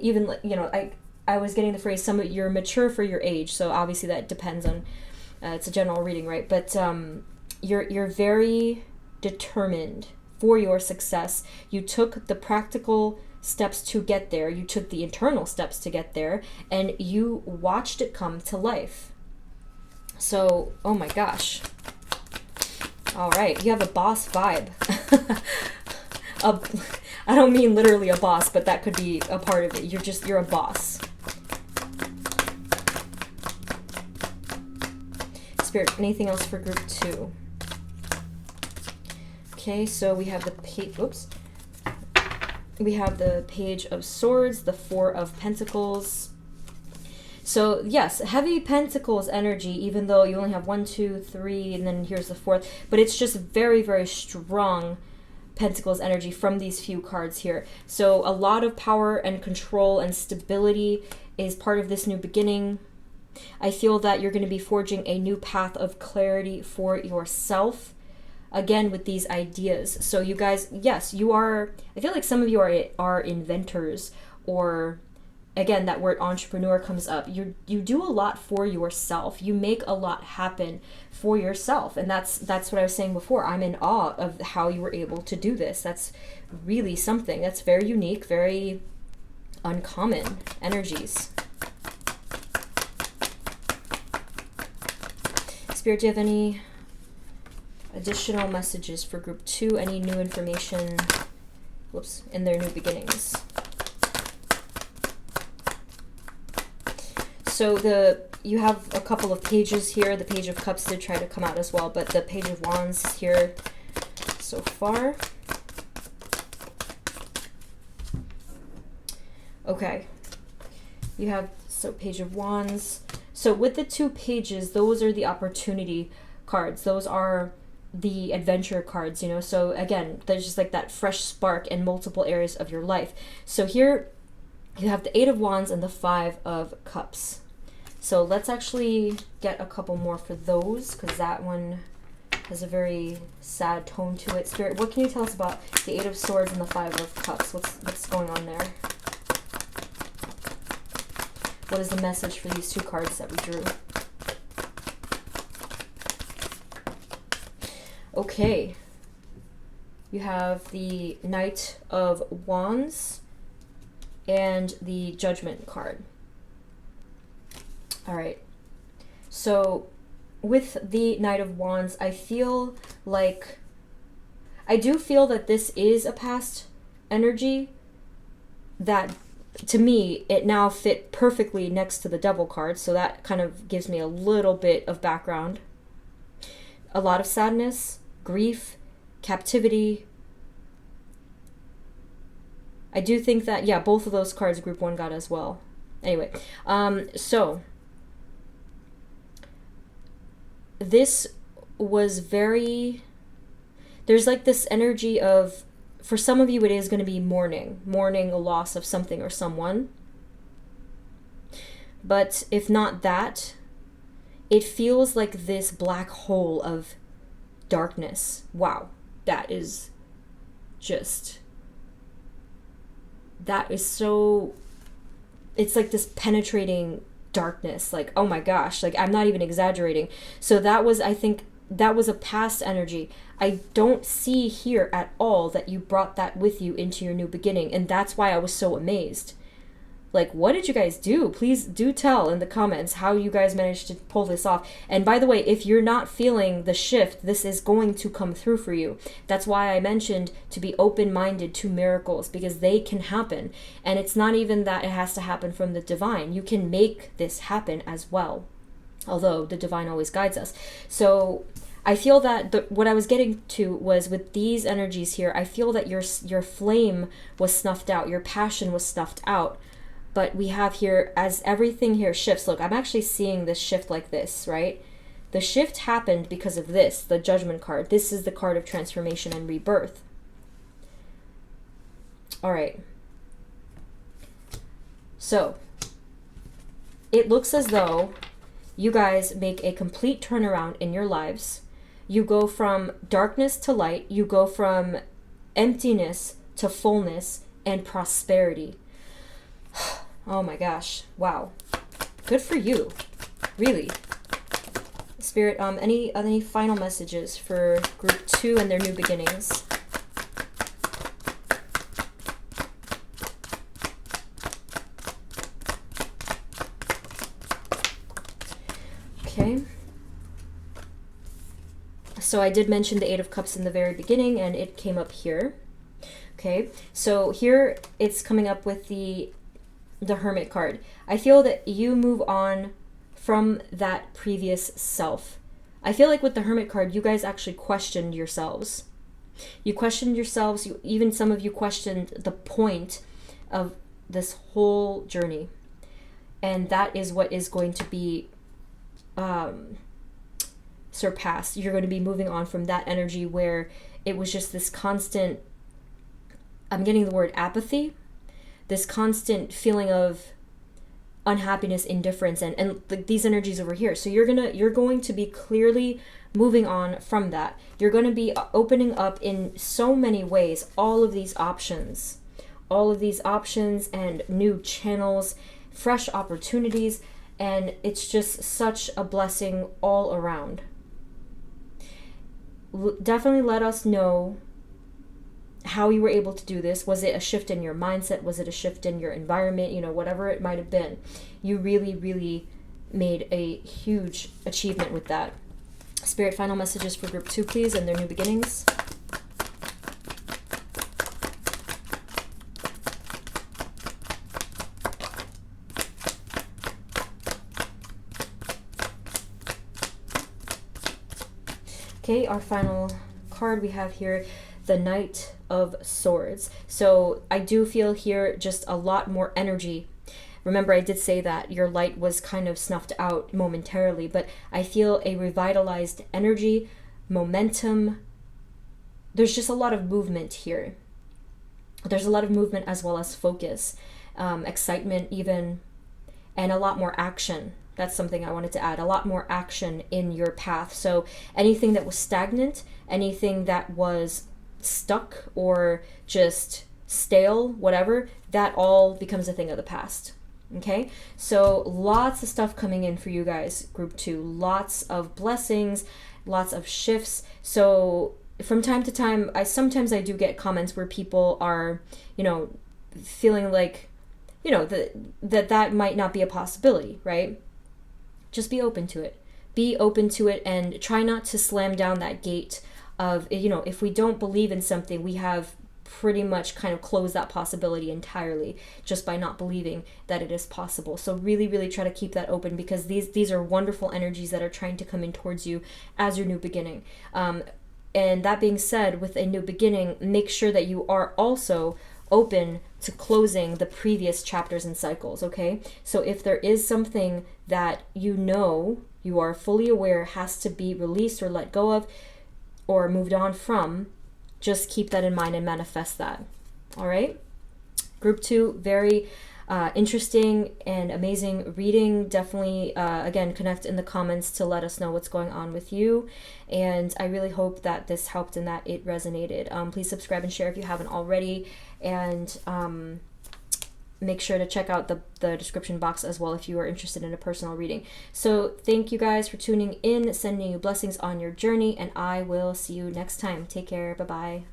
I was getting the phrase, you're mature for your age. So obviously that depends on, it's a general reading, right? But you're very determined for your success. You took the practical steps to get there. You took the internal steps to get there, and you watched it come to life. So, oh my gosh. All right, you have a boss vibe. I don't mean literally a boss, but that could be a part of it. You're a boss. Spirit, anything else for group 2? Okay, so we have the we have the Page of Swords, the Four of Pentacles. So yes, heavy Pentacles energy, even though you only have 1, 2, 3, and then here's the 4th, but it's just very, very strong Pentacles energy from these few cards here. So a lot of power and control and stability is part of this new beginning. I feel that you're going to be forging a new path of clarity for yourself, again, with these ideas. So you guys, yes, you are, I feel like some of you are inventors, or again, that word entrepreneur comes up. You do a lot for yourself. You make a lot happen for yourself. And that's what I was saying before. I'm in awe of how you were able to do this. That's really something. That's very unique, very uncommon energies. Spirit, do you have any additional messages for group 2? Any new information, whoops, in their new beginnings? So you have a couple of pages here. The Page of Cups did try to come out as well, but the Page of Wands is here so far. Okay. You have, so Page of Wands. So with the 2 pages, those are the opportunity cards. Those are the adventure cards, you know. So again, there's just like that fresh spark in multiple areas of your life. So here you have the 8 of Wands and the 5 of Cups. So let's actually get a couple more for those, because that one has a very sad tone to it. Spirit, what can you tell us about the 8 of Swords and the 5 of Cups? What's going on there? What is the message for these 2 cards that we drew? Okay. You have the Knight of Wands and the Judgment card. All right. So with the Knight of Wands, I do feel that this is a past energy that, to me, it now fit perfectly next to the Devil card. So that kind of gives me a little bit of background. A lot of sadness, grief, captivity. I do think that, yeah, both of those cards group 1 got as well. Anyway, so this was very, there's like this energy of, for some of you it is going to be mourning a loss of something or someone. But if not that, it feels like this black hole of darkness. Wow, that is so, it's like this penetrating darkness, like, oh my gosh, like, I'm not even exaggerating. So that was, I think, that was a past energy. I don't see here at all that you brought that with you into your new beginning, and that's why I was so amazed. Like, what did you guys do? Please do tell in the comments how you guys managed to pull this off. And by the way, if you're not feeling the shift, this is going to come through for you. That's why I mentioned to be open-minded to miracles, because they can happen. And it's not even that it has to happen from the divine. You can make this happen as well, although the divine always guides us. So I feel that what I was getting to was, with these energies here, I feel that your flame was snuffed out, your passion was snuffed out. But we have here, as everything here shifts, look, I'm actually seeing this shift like this, right? The shift happened because of this, the Judgment card. This is the card of transformation and rebirth. All right. So it looks as though you guys make a complete turnaround in your lives. You go from darkness to light. You go from emptiness to fullness and prosperity. Oh my gosh. Wow. Good for you. Really. Spirit, any final messages for group 2 and their new beginnings? So I did mention the Eight of Cups in the very beginning, and it came up here. Okay, so here it's coming up with the Hermit card. I feel that you move on from that previous self. I feel like with the Hermit card, you guys actually questioned yourselves. You questioned yourselves. Even some of you questioned the point of this whole journey. And that is what is going to be surpassed. You're going to be moving on from that energy where it was just this constant, I'm getting the word apathy, this constant feeling of unhappiness, indifference, and these energies over here. So you're going to be clearly moving on from that. You're going to be opening up in so many ways all of these options and new channels, fresh opportunities, and it's just such a blessing all around. Definitely let us know how you were able to do this. Was it a shift in your mindset? Was it a shift in your environment? You know, whatever it might have been, you really, really made a huge achievement with that. Spirit, final messages for group 2, please, and their new beginnings. Okay, our final card we have here, the Knight of Swords. So I do feel here just a lot more energy. Remember, I did say that your light was kind of snuffed out momentarily, but I feel a revitalized energy, momentum. There's just a lot of movement here. There's a lot of movement as well as focus, excitement even, and a lot more action. That's something I wanted to add. A lot more action in your path. So anything that was stagnant, anything that was stuck or just stale, whatever, that all becomes a thing of the past. Okay? So lots of stuff coming in for you guys, group 2. Lots of blessings, lots of shifts. So from time to time, sometimes I do get comments where people are, feeling like, that might not be a possibility, right? Just be open to it. Be open to it and try not to slam down that gate of, if we don't believe in something, we have pretty much kind of closed that possibility entirely just by not believing that it is possible. So really, really try to keep that open, because these are wonderful energies that are trying to come in towards you as your new beginning. And that being said, with a new beginning, make sure that you are also open to closing the previous chapters and cycles, okay? So if there is something that you are fully aware has to be released or let go of or moved on from, just keep that in mind and manifest that. All right? Group 2, very interesting and amazing reading. Definitely, again, connect in the comments to let us know what's going on with you. And I really hope that this helped and that it resonated. Please subscribe and share if you haven't already. And make sure to check out the description box as well if you are interested in a personal reading. So thank you guys for tuning in, sending you blessings on your journey, and I will see you next time. Take care. Bye-bye.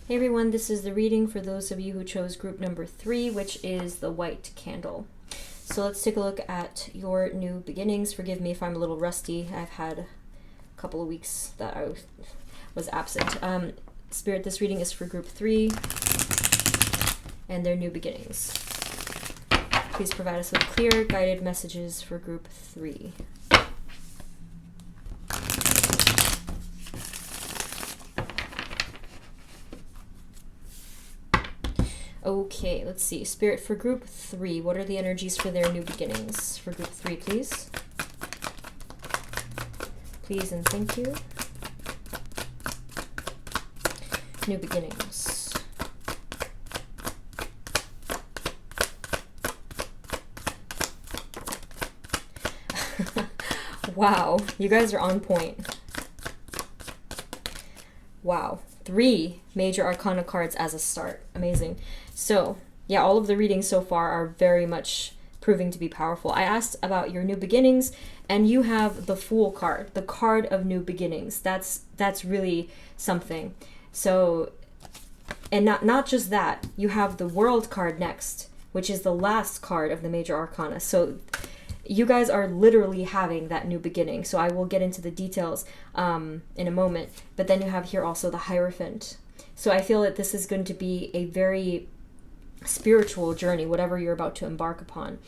Hey everyone, this is the reading for those of you who chose group number 3, which is the white candle. So let's take a look at your new beginnings. Forgive me if I'm a little rusty. I've had a couple of weeks that I was absent. Spirit, this reading is for group 3 and their new beginnings. Please provide us with clear, guided messages for group 3. Okay, let's see. Spirit, for group 3, what are the energies for their new beginnings? For group 3, please. Please and thank you. New beginnings. Wow, you guys are on point. Wow. 3 major arcana cards as a start. Amazing. So, yeah, all of the readings so far are very much proving to be powerful. I asked about your new beginnings, and you have the Fool card, the card of new beginnings. That's really something. So, and not just that, you have the World card next, which is the last card of the major arcana. So you guys are literally having that new beginning. So I will get into the details in a moment. But then you have here also the Hierophant. So I feel that this is going to be a very spiritual journey, whatever you're about to embark upon.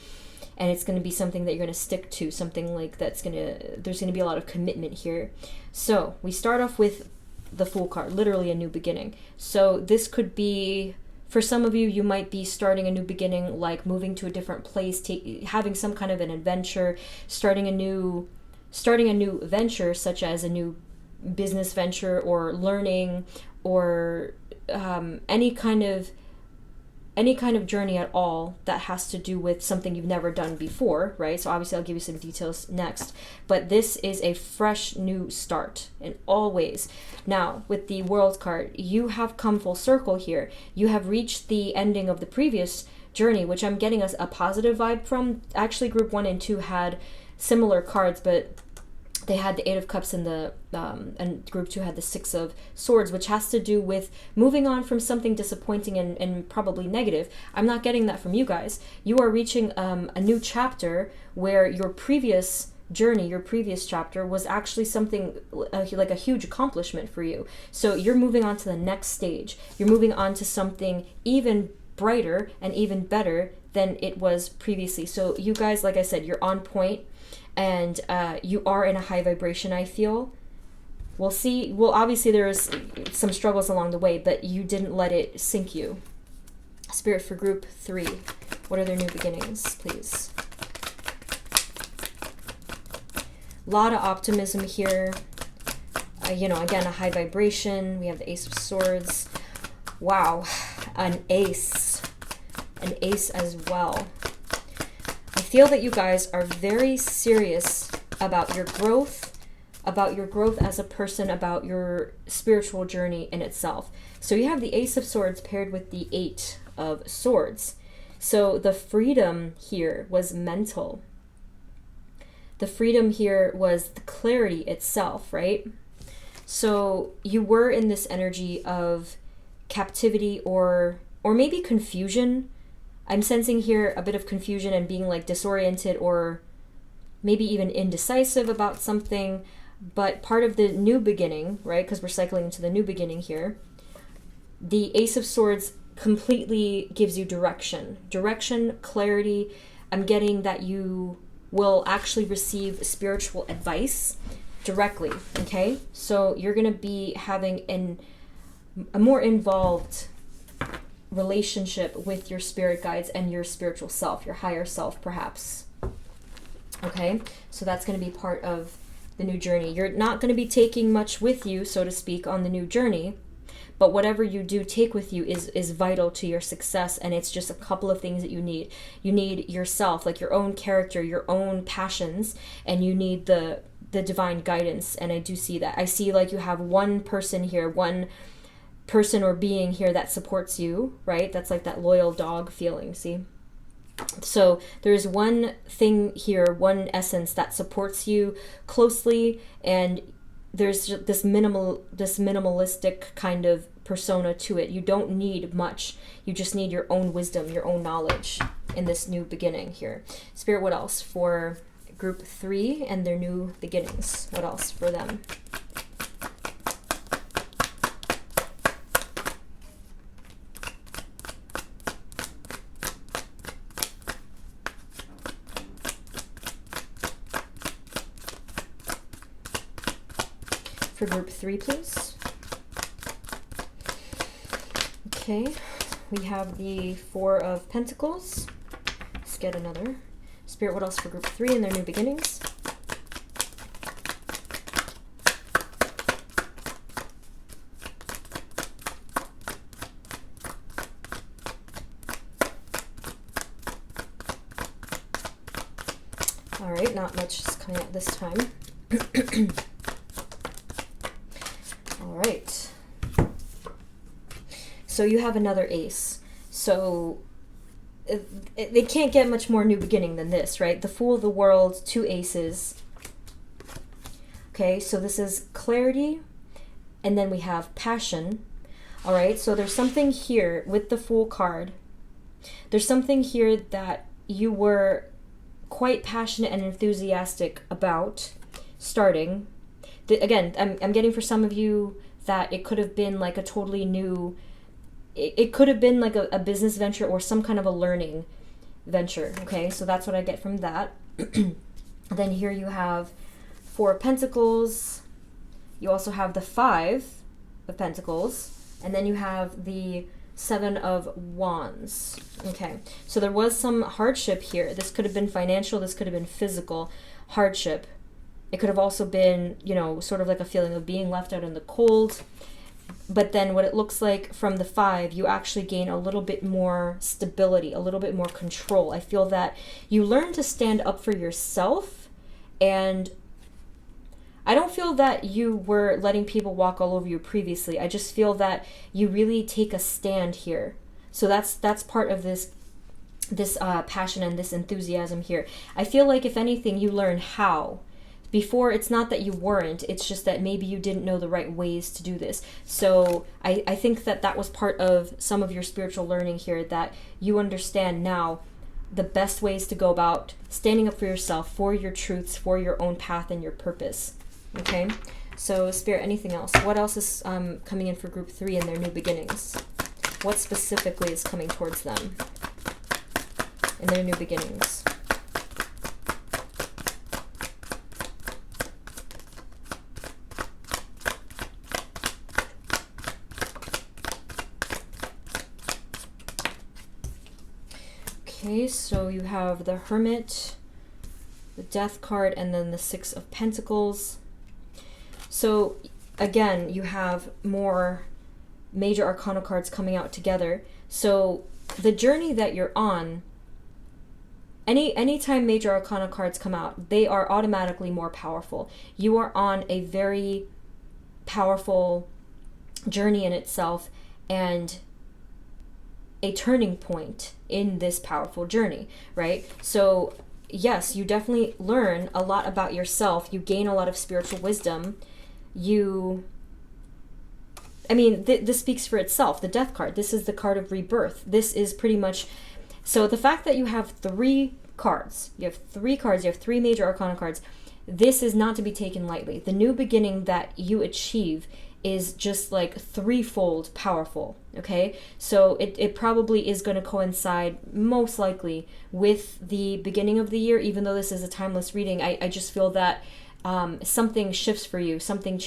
And it's going to be something that you're going to stick to, something like there's going to be a lot of commitment here. So we start off with the Fool card, literally a new beginning. So this could be, for some of you, you might be starting a new beginning, like moving to a different place, having some kind of an adventure, starting a new venture, such as a new business venture, or learning, or any kind of journey at all that has to do with something you've never done before, right? So obviously I'll give you some details next, but this is a fresh new start in all ways. Now, with the World card, you have come full circle here. You have reached the ending of the previous journey, which I'm getting a positive vibe from. Actually, group 1 and 2 had similar cards, but they had the 8 of Cups and group 2 had the 6 of Swords, which has to do with moving on from something disappointing and probably negative. I'm not getting that from you guys. You are reaching a new chapter where your previous journey, your previous chapter, was actually something like a huge accomplishment for you. So you're moving on to the next stage. You're moving on to something even brighter and even better than it was previously. So you guys, like I said, you're on point. And you are in a high vibration, I feel. We'll see. Well, obviously there's some struggles along the way, but you didn't let it sink you. Spirit, for group 3, what are their new beginnings, please? A lot of optimism here. Again, a high vibration. We have the Ace of Swords. Wow, an ace. An ace as well. I feel that you guys are very serious about your growth as a person, about your spiritual journey in itself. So you have the Ace of Swords paired with the 8 of Swords. So the freedom here was mental. The freedom here was the clarity itself, right? So you were in this energy of captivity or maybe confusion. I'm sensing here a bit of confusion and being like disoriented or maybe even indecisive about something. But part of the new beginning, right, because we're cycling into the new beginning here, the Ace of Swords completely gives you direction, clarity. I'm getting that you will actually receive spiritual advice directly, okay? So you're going to be having a more involved relationship with your spirit guides and your spiritual self, your higher self, perhaps. Okay, so that's going to be part of the new journey. You're not going to be taking much with you, so to speak, on the new journey, but whatever you do take with you is vital to your success, and it's just a couple of things that you need. You need yourself, like your own character, your own passions, and you need the divine guidance, and I do see that. I see like you have one person here, one person or being here that supports you, right? That's like that loyal dog feeling, see? So there's one thing here, one essence that supports you closely, and there's this minimalistic kind of persona to it. You don't need much. You just need your own wisdom, your own knowledge. in this new beginning here. Spirit, what else for group 3 and their new beginnings? What else for them? For group 3, please. Okay, we have the 4 of Pentacles. Let's get another. Spirit, what else for group 3 and their new beginnings? All right, not much is coming out this time. All right. So you have another ace. So they can't get much more new beginning than this, right? The Fool of the World, 2 aces. Okay, so this is clarity, and then we have passion. All right, so there's something here with the Fool card. There's something here that you were quite passionate and enthusiastic about starting. Again, I'm getting for some of you that it could have been like a totally new, it could have been like a business venture or some kind of a learning venture, okay? So that's what I get from that. Then here you have 4 of Pentacles. You also have the 5 of Pentacles. And then you have the 7 of Wands. Okay, so there was some hardship here. This could have been financial. This could have been physical hardship. It could have also been, you know, sort of like a feeling of being left out in the cold. But then what it looks like from the 5, you actually gain a little bit more stability, a little bit more control. I feel that you learn to stand up for yourself, and I don't feel that you were letting people walk all over you previously. I just feel that you really take a stand here. So that's part of this passion and this enthusiasm here. I feel like if anything, you learn how. Before, it's not that you weren't, it's just that maybe you didn't know the right ways to do this. So I think that was part of some of your spiritual learning here, that you understand now the best ways to go about standing up for yourself, for your truths, for your own path and your purpose. Okay? So, Spirit, anything else? What else is coming in for group 3 and their new beginnings? What specifically is coming towards them in their new beginnings? Okay, so you have the Hermit, the Death card, and then the 6 of Pentacles. So again, you have more major arcana cards coming out together. So the journey that you're on, anytime major arcana cards come out, they are automatically more powerful. You are on a very powerful journey in itself, and a turning point in this powerful journey, right? So yes, you definitely learn a lot about yourself. You gain a lot of spiritual wisdom. This speaks for itself. The Death card, this is the card of rebirth. This is pretty much, so the fact that you have 3 cards, you have 3 major arcana cards, this is not to be taken lightly. The new beginning that you achieve is just like 3-fold powerful, okay? So it probably is going to coincide most likely with the beginning of the year. Even though this is a timeless reading, I just feel that something shifts for you, something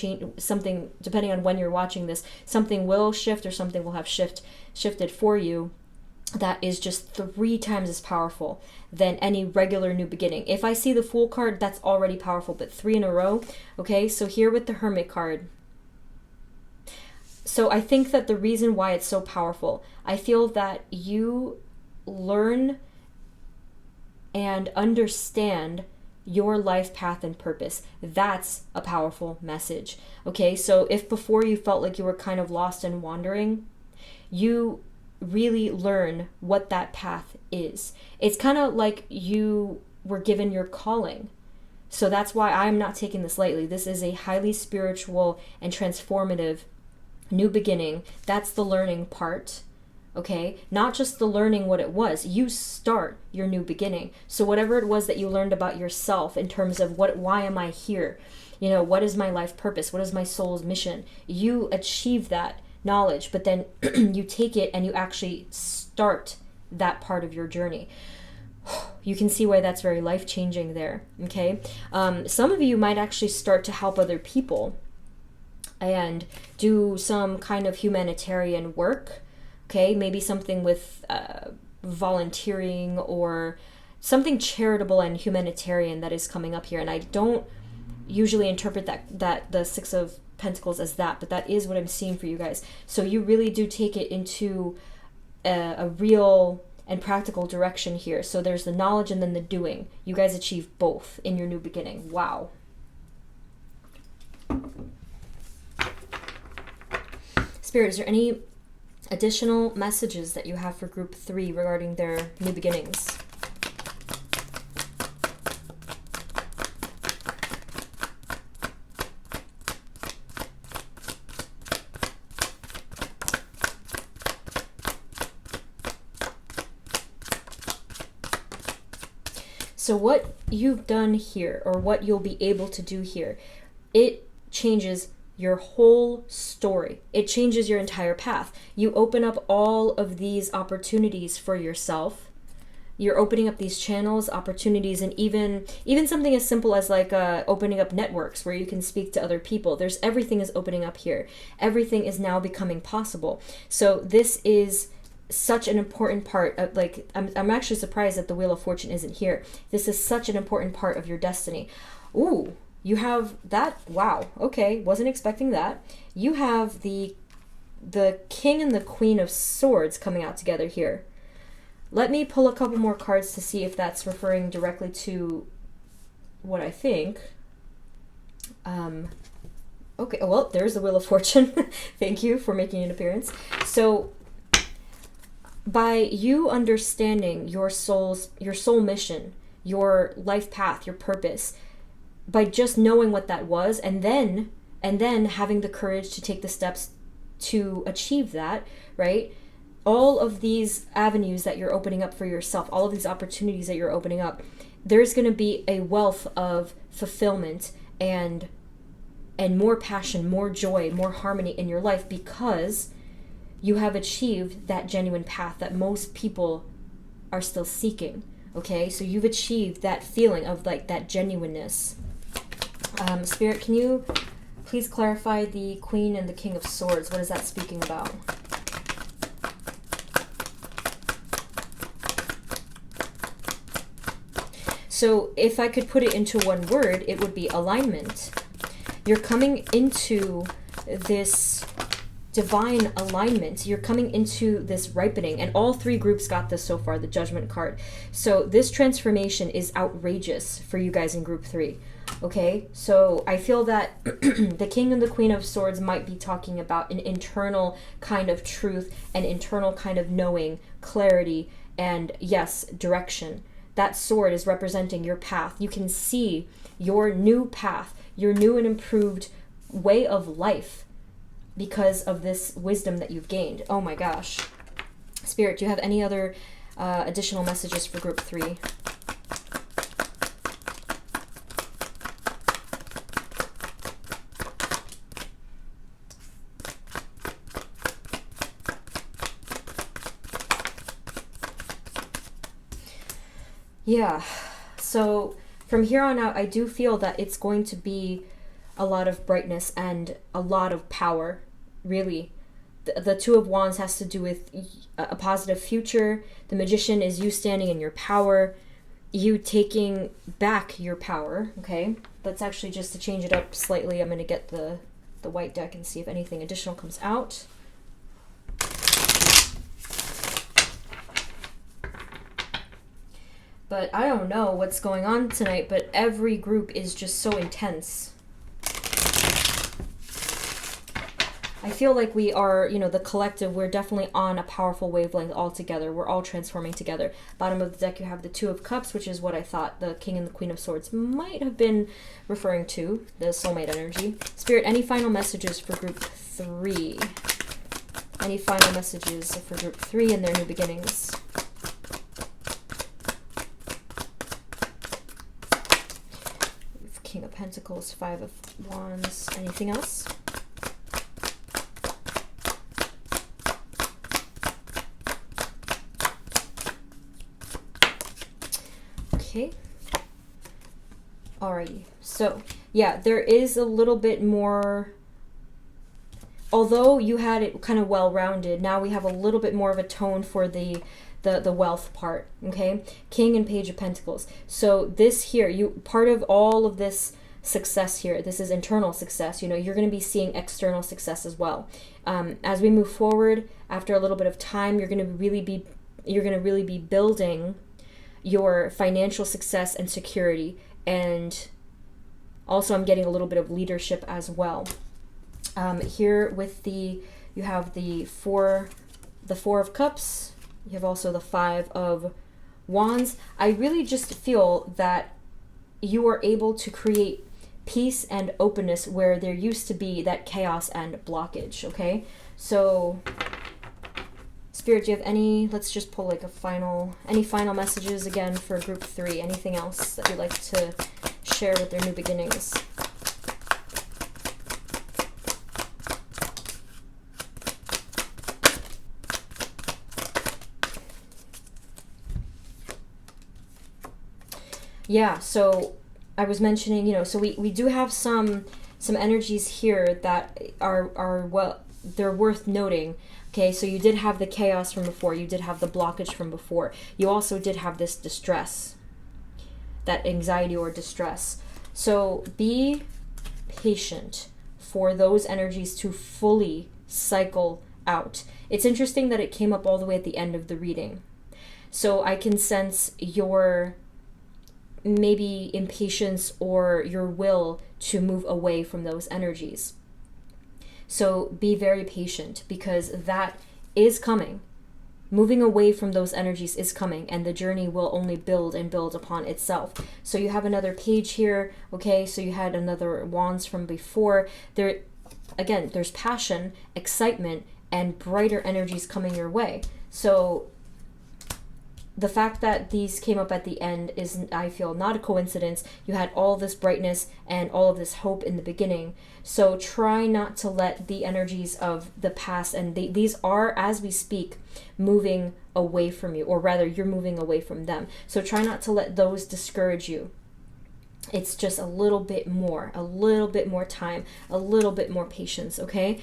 depending on when you're watching this, something will shift or something will have shifted for you that is just 3 times as powerful than any regular new beginning. If I see the Fool card, that's already powerful, but 3 in a row, okay? So here with the Hermit card, so I think that the reason why it's so powerful, I feel that you learn and understand your life path and purpose. That's a powerful message. Okay, so if before you felt like you were kind of lost and wandering, you really learn what that path is. It's kind of like you were given your calling. So that's why I'm not taking this lightly. This is a highly spiritual and transformative new beginning. That's the learning part. okay? Not just the learning what it was. You start your new beginning. So whatever it was that you learned about yourself in terms of why am I here? You know, what is my life purpose? What is my soul's mission? You achieve that knowledge, but then you take it and you actually start that part of your journey. You can see why that's very life-changing there, okay? Some of you might actually start to help other people and do some kind of humanitarian work, okay? Maybe something with volunteering or something charitable and humanitarian that is coming up here. And I don't usually interpret that the Six of Pentacles as that, but that is what I'm seeing for you guys. So you really do take it into a real and practical direction here. So there's the knowledge and then the doing. You guys achieve both in your new beginning. Wow. Spirit, is there any additional messages that you have for group 3 regarding their new beginnings? So what you've done here, or what you'll be able to do here, it changes your whole story. It changes your entire path. You open up all of these opportunities for yourself. You're opening up these channels, opportunities, and even something as simple as like opening up networks where you can speak to other people. Everything is opening up here. Everything is now becoming possible. So this is such an important part of, like, I'm actually surprised that the Wheel of Fortune isn't here. This is such an important part of your destiny. Ooh, you have that. Wow. Okay, wasn't expecting that. You have the King and the Queen of Swords coming out together here. Let me pull a couple more cards to see if that's referring directly to what I think. Okay, well, there's the Wheel of Fortune. Thank you for making an appearance. So by you understanding your soul mission, your life path, your purpose, by just knowing what that was, and then having the courage to take the steps to achieve that, right? All of these avenues that you're opening up for yourself, all of these opportunities that you're opening up, there's going to be a wealth of fulfillment and more passion, more joy, more harmony in your life, because you have achieved that genuine path that most people are still seeking. Okay, so you've achieved that feeling of like that genuineness. Spirit, can you please clarify the Queen and the King of Swords? What is that speaking about? So if I could put it into one word, it would be alignment. You're coming into this divine alignment. You're coming into this ripening, and all three groups got this so far, the Judgment card. So this transformation is outrageous for you guys in group 3. Okay, so I feel that the King and the Queen of Swords might be talking about an internal kind of truth, an internal kind of knowing, clarity, and yes, direction. That sword is representing your path. You can see your new path, your new and improved way of life because of this wisdom that you've gained. Oh my gosh. Spirit, do you have any other additional messages for group 3? Yeah, so from here on out, I do feel that it's going to be a lot of brightness and a lot of power, really. The Two of Wands has to do with a positive future. The Magician is you standing in your power, you taking back your power, okay? Let's actually, just to change it up slightly, I'm going to get the white deck and see if anything additional comes out. But I don't know what's going on tonight, but every group is just so intense. I feel like we are, you know, the collective, we're definitely on a powerful wavelength all together. We're all transforming together. Bottom of the deck, you have the Two of Cups, which is what I thought the King and the Queen of Swords might have been referring to, the soulmate energy. Spirit, any final messages for group 3? Any final messages for group 3 and their new beginnings? King of Pentacles, 5 of Wands. Anything else? Okay. Alrighty. So, yeah, there is a little bit more. Although you had it kind of well-rounded, now we have a little bit more of a tone for the wealth part, okay? King and Page of Pentacles. So this here, part of all of this success here, this is internal success, you know, you're going to be seeing external success as well. As we move forward, after a little bit of time, you're going to really be building your financial success and security. And also I'm getting a little bit of leadership as well. Here with you have the four of Cups. You have also the 5 of Wands. I really just feel that you are able to create peace and openness where there used to be that chaos and blockage, okay? So, Spirit, do you have any, let's just pull like any final messages again for group 3? Anything else that you'd like to share with their new beginnings? Yeah, so I was mentioning, you know, so we do have some energies here that are well, they're worth noting. Okay, so you did have the chaos from before, you did have the blockage from before. You also did have this distress, that anxiety or distress. So be patient for those energies to fully cycle out. It's interesting that it came up all the way at the end of the reading. So I can sense your maybe impatience or your will to move away from those energies. So be very patient, because that is coming. Moving away from those energies is coming, and the journey will only build and build upon itself. So you have another page here, okay? So you had another Wands from before. There, again, there's passion, excitement, and brighter energies coming your way. So the fact that these came up at the end is, I feel, not a coincidence. You had all this brightness and all of this hope in the beginning. So try not to let the energies of the past, and these are, as we speak, moving away from you, or rather, you're moving away from them. So try not to let those discourage you. It's just a little bit more time, a little bit more patience, okay?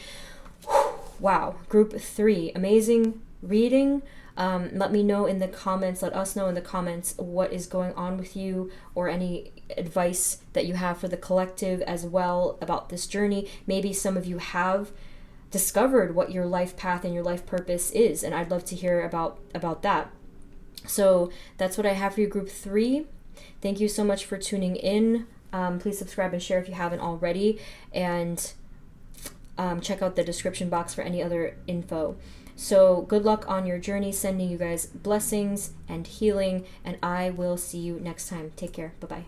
Wow, group 3, amazing reading. Let me know in the comments, let us know in the comments what is going on with you, or any advice that you have for the collective as well about this journey. Maybe some of you have discovered what your life path and your life purpose is, and I'd love to hear about that. So that's what I have for you, group 3. Thank you so much for tuning in. Please subscribe and share if you haven't already, and check out the description box for any other info. So good luck on your journey, sending you guys blessings and healing, and I will see you next time. Take care. Bye-bye.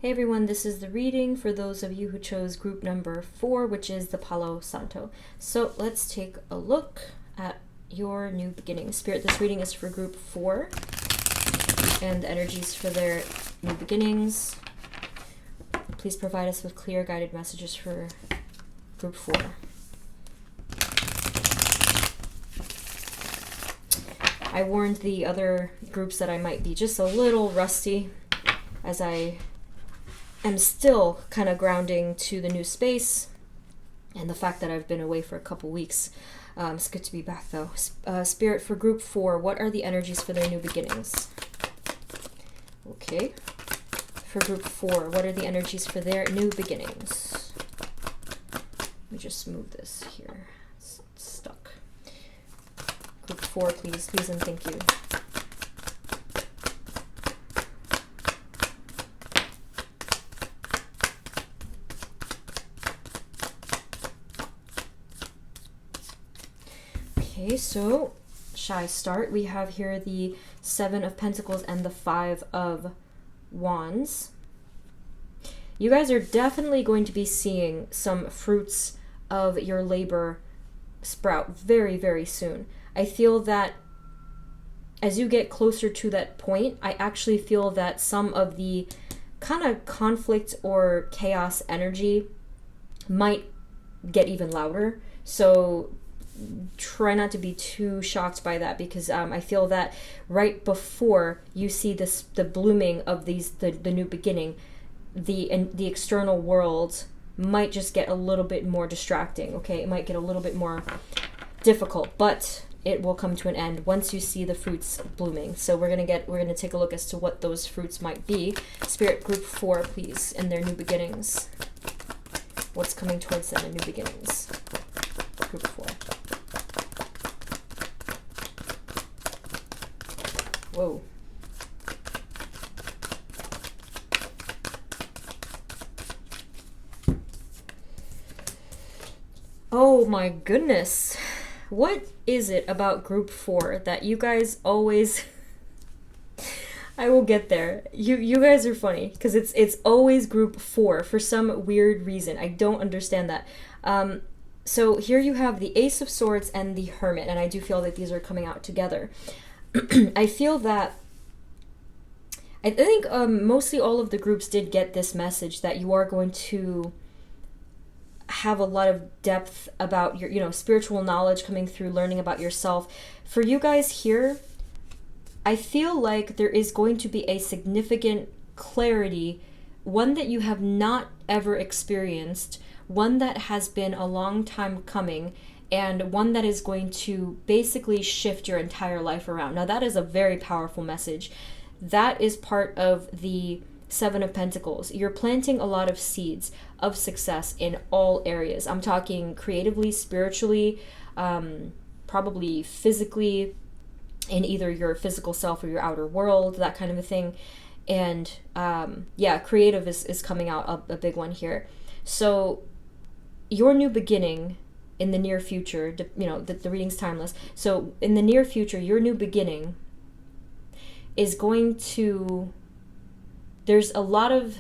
Hey everyone, this is the reading for those of you who chose group number 4, which is the Palo Santo. So let's take a look at your new beginning. Spirit, this reading is for group 4 and the energies for their new beginnings. Please provide us with clear guided messages for group 4. I warned the other groups that I might be just a little rusty as I am still kind of grounding to the new space and the fact that I've been away for a couple weeks. It's good to be back though. Spirit, for group 4, what are the energies for their new beginnings? Okay. For group 4, what are the energies for their new beginnings? Let me just move this here. It's stuck. Group 4, please, please and thank you. Okay, so shall I start? We have here the 7 of Pentacles and the 5 of Wands. You guys are definitely going to be seeing some fruits of your labor sprout very, very soon. I feel that as you get closer to that point, I actually feel that some of the kind of conflict or chaos energy might get even louder. So try not to be too shocked by that, because I feel that right before you see the blooming of the new beginning, the external world might just get a little bit more distracting. Okay, it might get a little bit more difficult, but it will come to an end once you see the fruits blooming. So we're gonna take a look as to what those fruits might be. Spirit, group 4, please, in their new beginnings. What's coming towards them in new beginnings? Group 4. Whoa. Oh my goodness. What is it about group 4 that you guys always I will get there. You guys are funny because it's always group 4 for some weird reason. I don't understand that. So here you have the Ace of Swords and the Hermit, and I do feel that these are coming out together. I feel that I think mostly all of the groups did get this message that you are going to have a lot of depth about your, spiritual knowledge coming through, learning about yourself. For you guys here, I feel like there is going to be a significant clarity, one that you have not ever experienced, one that has been a long time coming, and one that is going to basically shift your entire life around. Now that is a very powerful message. That is part of the 7 of Pentacles. You're planting a lot of seeds of success in all areas. I'm talking creatively, spiritually, probably physically, in either your physical self or your outer world, that kind of a thing. And yeah, creative is coming out a big one here. So your new beginning in the near future, the reading's timeless. So in the near future, your new beginning is going to, there's a lot of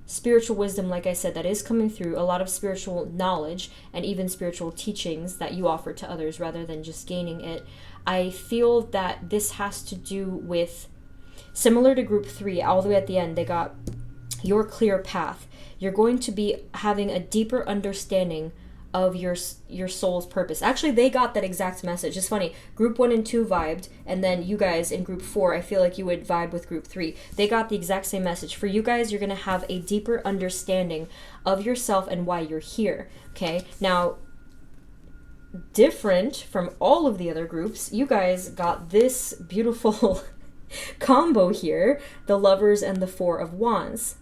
spiritual wisdom, like I said, that is coming through, a lot of spiritual knowledge and even spiritual teachings that you offer to others rather than just gaining it. I feel that this has to do with, similar to group 3, all the way at the end, they got your clear path. You're going to be having a deeper understanding of your soul's purpose. Actually, they got that exact message. It's funny. Group 1 and 2 vibed, and then you guys in group 4, I feel like you would vibe with group 3. They got the exact same message. For you guys, you're going to have a deeper understanding of yourself and why you're here. Okay? Now, different from all of the other groups, you guys got this beautiful combo here, the Lovers and the 4 of Wands.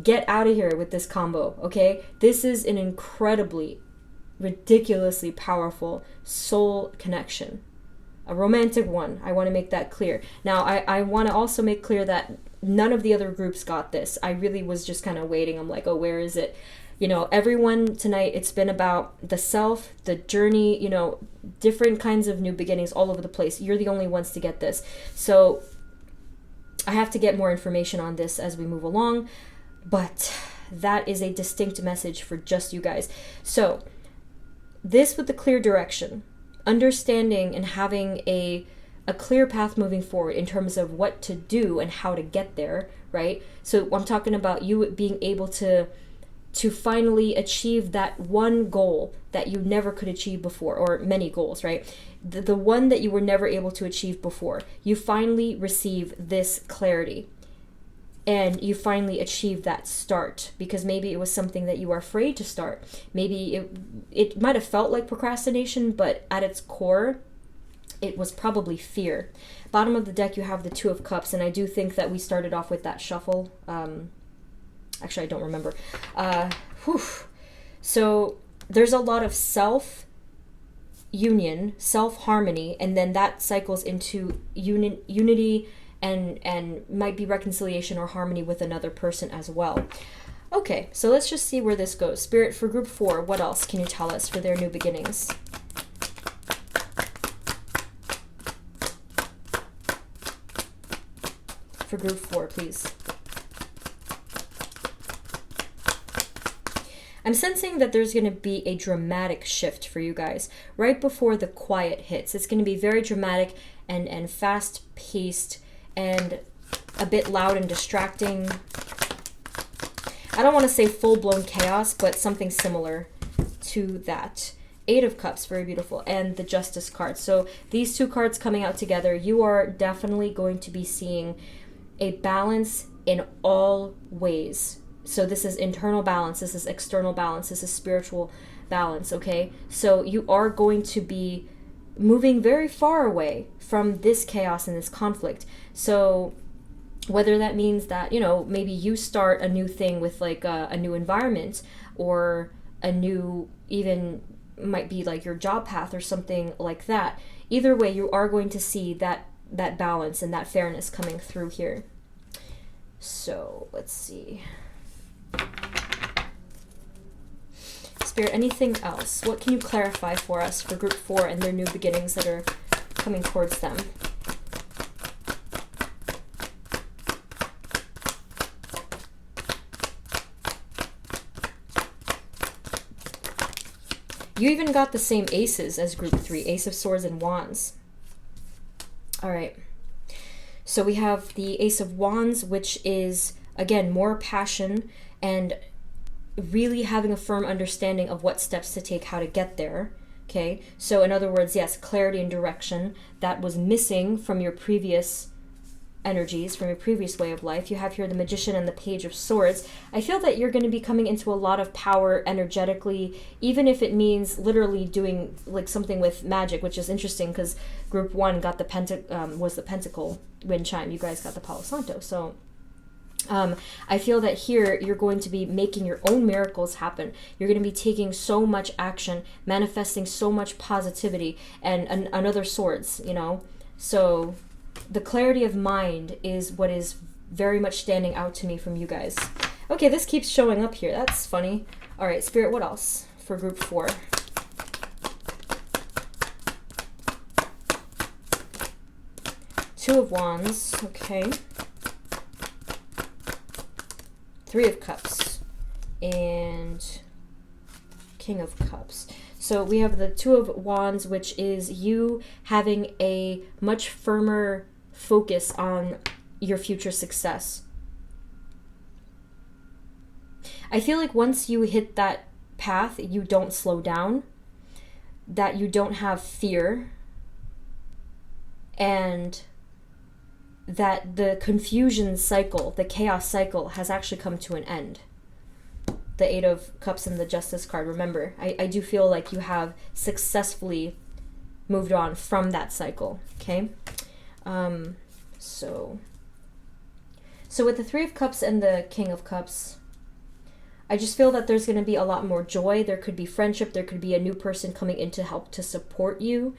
Get out of here with this combo, okay? This is an incredibly, ridiculously powerful soul connection. A romantic one. I want to make that clear. Now, I want to also make clear that none of the other groups got this. I really was just kind of waiting. I'm like, oh, where is it? Everyone tonight, it's been about the self, the journey, different kinds of new beginnings all over the place. You're the only ones to get this. So I have to get more information on this as we move along. But that is a distinct message for just you guys. So this with the clear direction, understanding and having a clear path moving forward in terms of what to do and how to get there, right? So I'm talking about you being able to finally achieve that one goal that you never could achieve before, or many goals, right? The one that you were never able to achieve before. You finally receive this clarity. And you finally achieve that start, because maybe it was something that you were afraid to start. Maybe it might have felt like procrastination, but at its core, it was probably fear. Bottom of the deck, you have the Two of Cups, and I do think that we started off with that shuffle. Actually, I don't remember. So there's a lot of self-union, self-harmony, and then that cycles into unity, and might be reconciliation or harmony with another person as well. Okay, so let's just see where this goes. Spirit, for group 4, what else can you tell us for their new beginnings? For group 4, please. I'm sensing that there's going to be a dramatic shift for you guys right before the quiet hits. It's going to be very dramatic and fast-paced and a bit loud and distracting. I don't want to say full-blown chaos, but something similar to that. Eight of Cups, very beautiful, and the Justice card. So these two cards coming out together, you are definitely going to be seeing a balance in all ways. So this is internal balance, this is external balance, this is spiritual balance, okay? So you are going to be moving very far away from this chaos and this conflict. So whether that means that, you know, maybe you start a new thing with like a new environment, or a new, even might be like your job path or something like that. Either way, you are going to see that balance and that fairness coming through here. So let's see. Spirit, anything else? What can you clarify for us for group 4 and their new beginnings that are coming towards them? You even got the same aces as group 3, Ace of Swords and Wands. All right. So we have the Ace of Wands, which is, again, more passion and really having a firm understanding of what steps to take, how to get there. Okay, so in other words, yes, clarity and direction that was missing from your previous energies, from your previous way of life. You have here the Magician and the Page of Swords. I feel that you're going to be coming into a lot of power energetically, even if it means literally doing like something with magic, which is interesting because group 1 got the pentacle wind chime. You guys got the palo santo. So I feel that here you're going to be making your own miracles happen. You're going to be taking so much action, manifesting so much positivity, and another swords, you know. So the clarity of mind is what is very much standing out to me from you guys. Okay, this keeps showing up here. That's funny. All right, Spirit, what else for group 4? Two of Wands, okay. Three of Cups and King of Cups. So we have the Two of Wands, which is you having a much firmer focus on your future success. I feel like once you hit that path, you don't slow down, that you don't have fear, and that the confusion cycle, the chaos cycle, has actually come to an end. The Eight of Cups and the Justice card. Remember, I do feel like you have successfully moved on from that cycle, okay? So with the Three of Cups and the King of Cups, I just feel that there's going to be a lot more joy. There could be friendship. There could be a new person coming in to help to support you.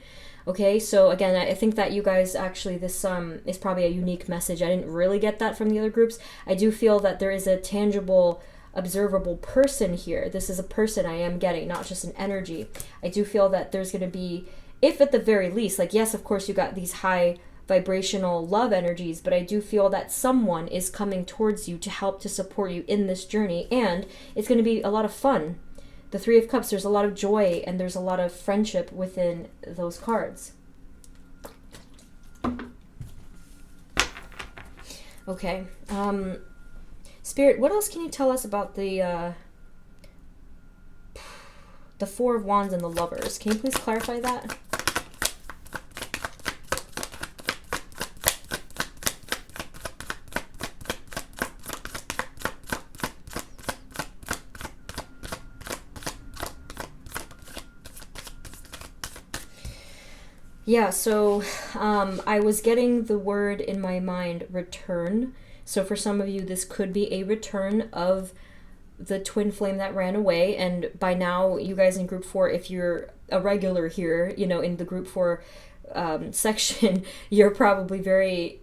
Okay, so again, I think that you guys actually, this is probably a unique message. I didn't really get that from the other groups. I do feel that there is a tangible, observable person here. This is a person I am getting, not just an energy. I do feel that there's going to be, if at the very least, like, yes, of course, you got these high vibrational love energies, but I do feel that someone is coming towards you to help to support you in this journey, and it's going to be a lot of fun. The Three of Cups, there's a lot of joy and there's a lot of friendship within those cards. Okay. Spirit, what else can you tell us about the Four of Wands and the Lovers? Can you please clarify that? Yeah, so I was getting the word in my mind, return. So for some of you, this could be a return of the twin flame that ran away. And by now, you guys in group 4, if you're a regular here, you know, in the group 4 section, you're probably very,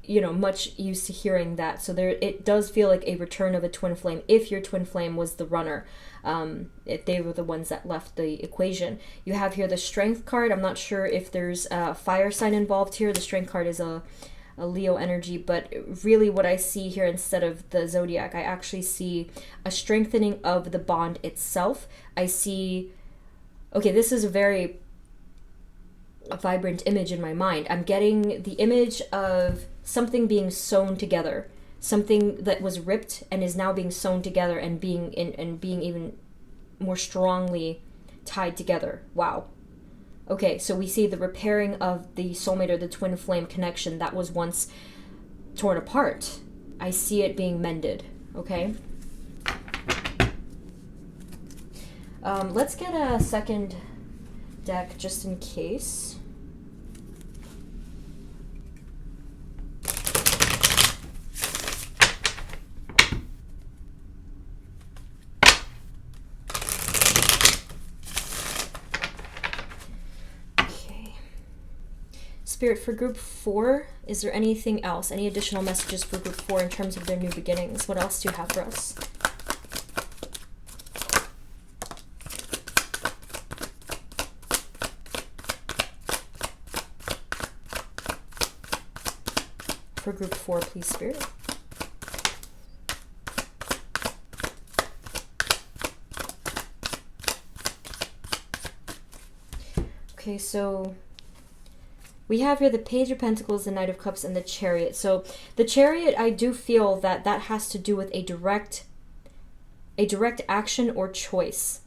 you know, much used to hearing that. So there, it does feel like a return of a twin flame if your twin flame was the runner. If they were the ones that left the equation. You have here the Strength card. I'm not sure if there's a fire sign involved here. The Strength card is a Leo energy, but really what I see here instead of the Zodiac, I actually see a strengthening of the bond itself. I see, okay, this is a very vibrant image in my mind. I'm getting the image of something being sewn together. Something that was ripped and is now being sewn together and being even more strongly tied together. Wow. Okay, so we see the repairing of the soulmate or the twin flame connection that was once torn apart. I see it being mended. Okay. Let's get a second deck just in case. Spirit, for group 4, is there anything else? Any additional messages for group 4 in terms of their new beginnings? What else do you have for us? For group 4, please, Spirit. Okay, so we have here the Page of Pentacles, the Knight of Cups, and the Chariot. So the Chariot, I do feel that that has to do with a direct action or choice.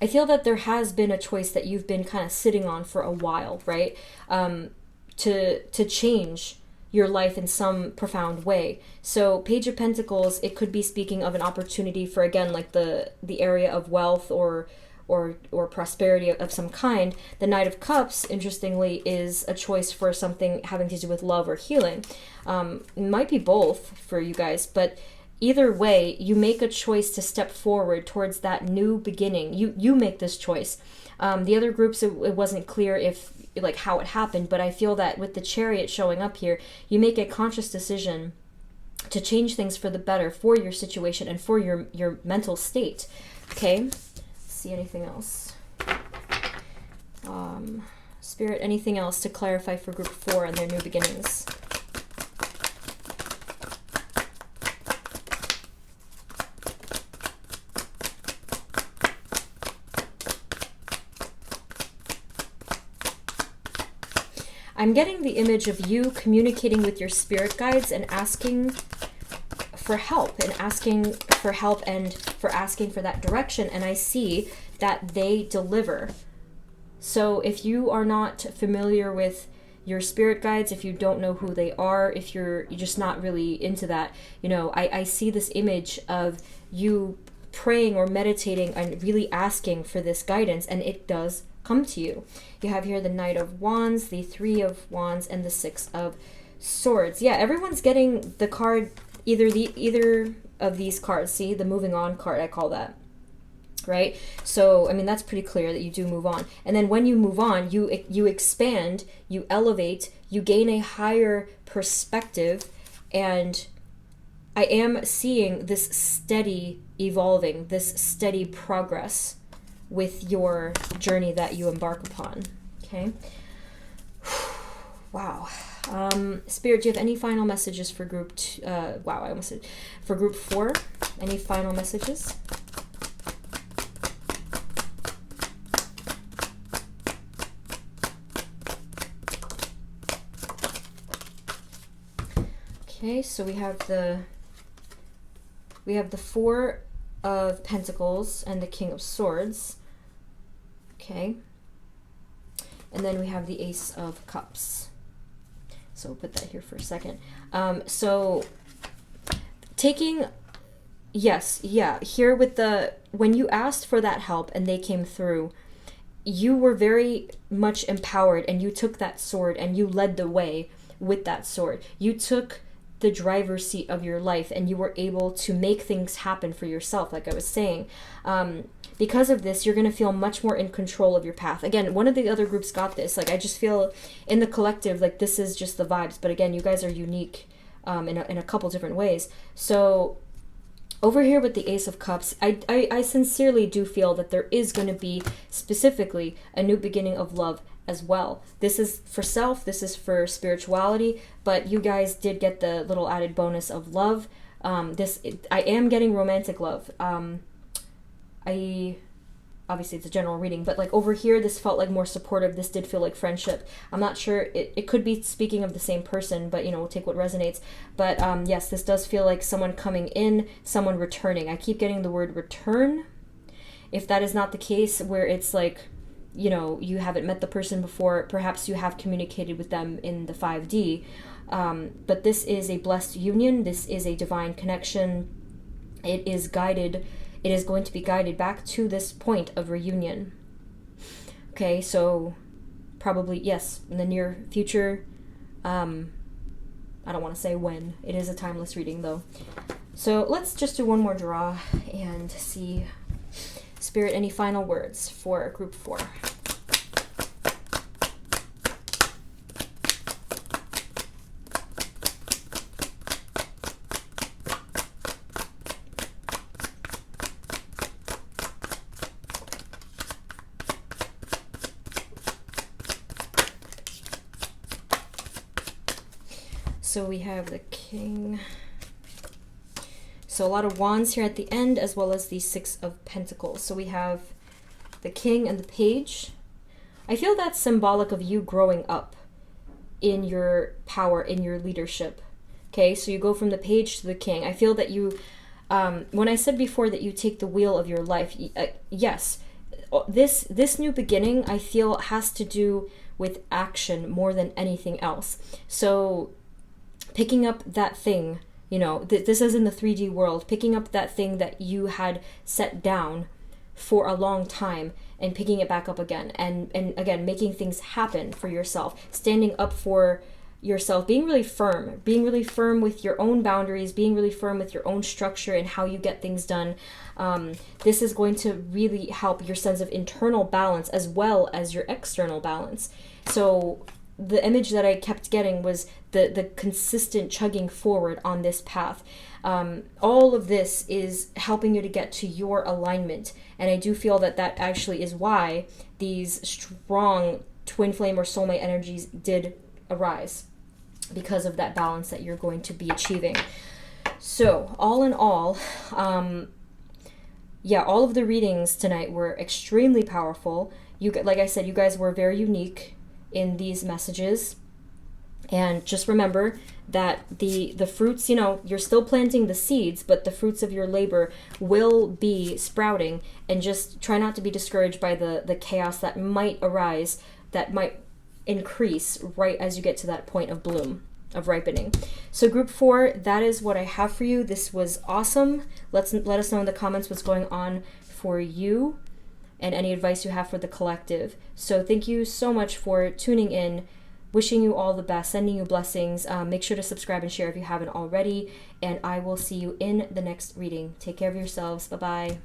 I feel that there has been a choice that you've been kind of sitting on for a while, right? To change your life in some profound way. So Page of Pentacles, it could be speaking of an opportunity for, again, like the area of wealth or prosperity of some kind. The Knight of Cups, interestingly, is a choice for something having to do with love or healing. It might be both for you guys, but either way, you make a choice to step forward towards that new beginning. You make this choice. The other groups, it wasn't clear if, like, how it happened, but I feel that with the Chariot showing up here, you make a conscious decision to change things for the better for your situation and for your mental state. Okay? See anything else? Spirit, anything else to clarify for group 4 and their new beginnings? I'm getting the image of you communicating with your spirit guides and asking for help and asking for that direction, and I see that they deliver. So if you are not familiar with your spirit guides, if you don't know who they are, if you're just not really into that, you know, I see this image of you praying or meditating and really asking for this guidance, and it does come to you. You have here the Knight of Wands, the Three of Wands, and the Six of Swords. Yeah, everyone's getting the card, either of these cards. See, the moving on card, I call that. Right? So, I mean, that's pretty clear that you do move on. And then when you move on, you expand, you elevate, you gain a higher perspective, and I am seeing this steady evolving, this steady progress with your journey that you embark upon. Okay? Wow. Spirit, do you have any final messages for group wow, I almost said for group 4? Any final messages? Okay, so we have the Four of Pentacles and the King of Swords. Okay. And then we have the Ace of Cups. So we'll put that here for a second. So taking, yes, yeah, here with the, when you asked for that help and they came through, you were very much empowered and you took that sword and you led the way with that sword. You took the driver's seat of your life and you were able to make things happen for yourself, like I was saying. Because of this, you're going to feel much more in control of your path. Again, one of the other groups got this. Like, I just feel in the collective, like, this is just the vibes. But again, you guys are unique in a couple different ways. So over here with the Ace of Cups, I sincerely do feel that there is going to be specifically a new beginning of love as well. This is for self, this is for spirituality, but you guys did get the little added bonus of love. I am getting romantic love. Obviously it's a general reading, but like over here, this felt like more supportive. This did feel like friendship. I'm not sure, it could be speaking of the same person, but you know, we'll take what resonates. But yes, this does feel like someone coming in, someone returning. I keep getting the word return. If that is not the case, where it's like, you know, you haven't met the person before, perhaps you have communicated with them in the 5D, but this is a blessed union. This is a divine connection. It is guided. It is going to be guided back to this point of reunion. Okay, so probably, yes, in the near future. I don't want to say when. It is a timeless reading, though. So let's just do one more draw and see. Spirit, any final words for group 4? So we have the King. So a lot of wands here at the end, as well as the Six of Pentacles. So we have the King and the Page. I feel that's symbolic of you growing up in your power, in your leadership. Okay, so you go from the Page to the King. I feel that you, when I said before that you take the wheel of your life, yes, this new beginning, I feel, has to do with action more than anything else. So picking up that thing, you know, this is in the 3D world, picking up that thing that you had set down for a long time and picking it back up again, and again, making things happen for yourself, standing up for yourself, being really firm with your own boundaries, being really firm with your own structure and how you get things done. This is going to really help your sense of internal balance as well as your external balance. So the image that I kept getting was the consistent chugging forward on this path. All of this is helping you to get to your alignment. And I do feel that that actually is why these strong twin flame or soulmate energies did arise, because of that balance that you're going to be achieving. So all in all, yeah, all of the readings tonight were extremely powerful. Like I said, you guys were very unique in these messages. And just remember that the fruits, you know, you're still planting the seeds, but the fruits of your labor will be sprouting. And just try not to be discouraged by the chaos that might arise, that might increase right as you get to that point of bloom, of ripening. So group 4, that is what I have for you. This was awesome. Let us know in the comments what's going on for you and any advice you have for the collective. So thank you so much for tuning in. Wishing you all the best, sending you blessings. Make sure to subscribe and share if you haven't already, and I will see you in the next reading. Take care of yourselves. Bye-bye.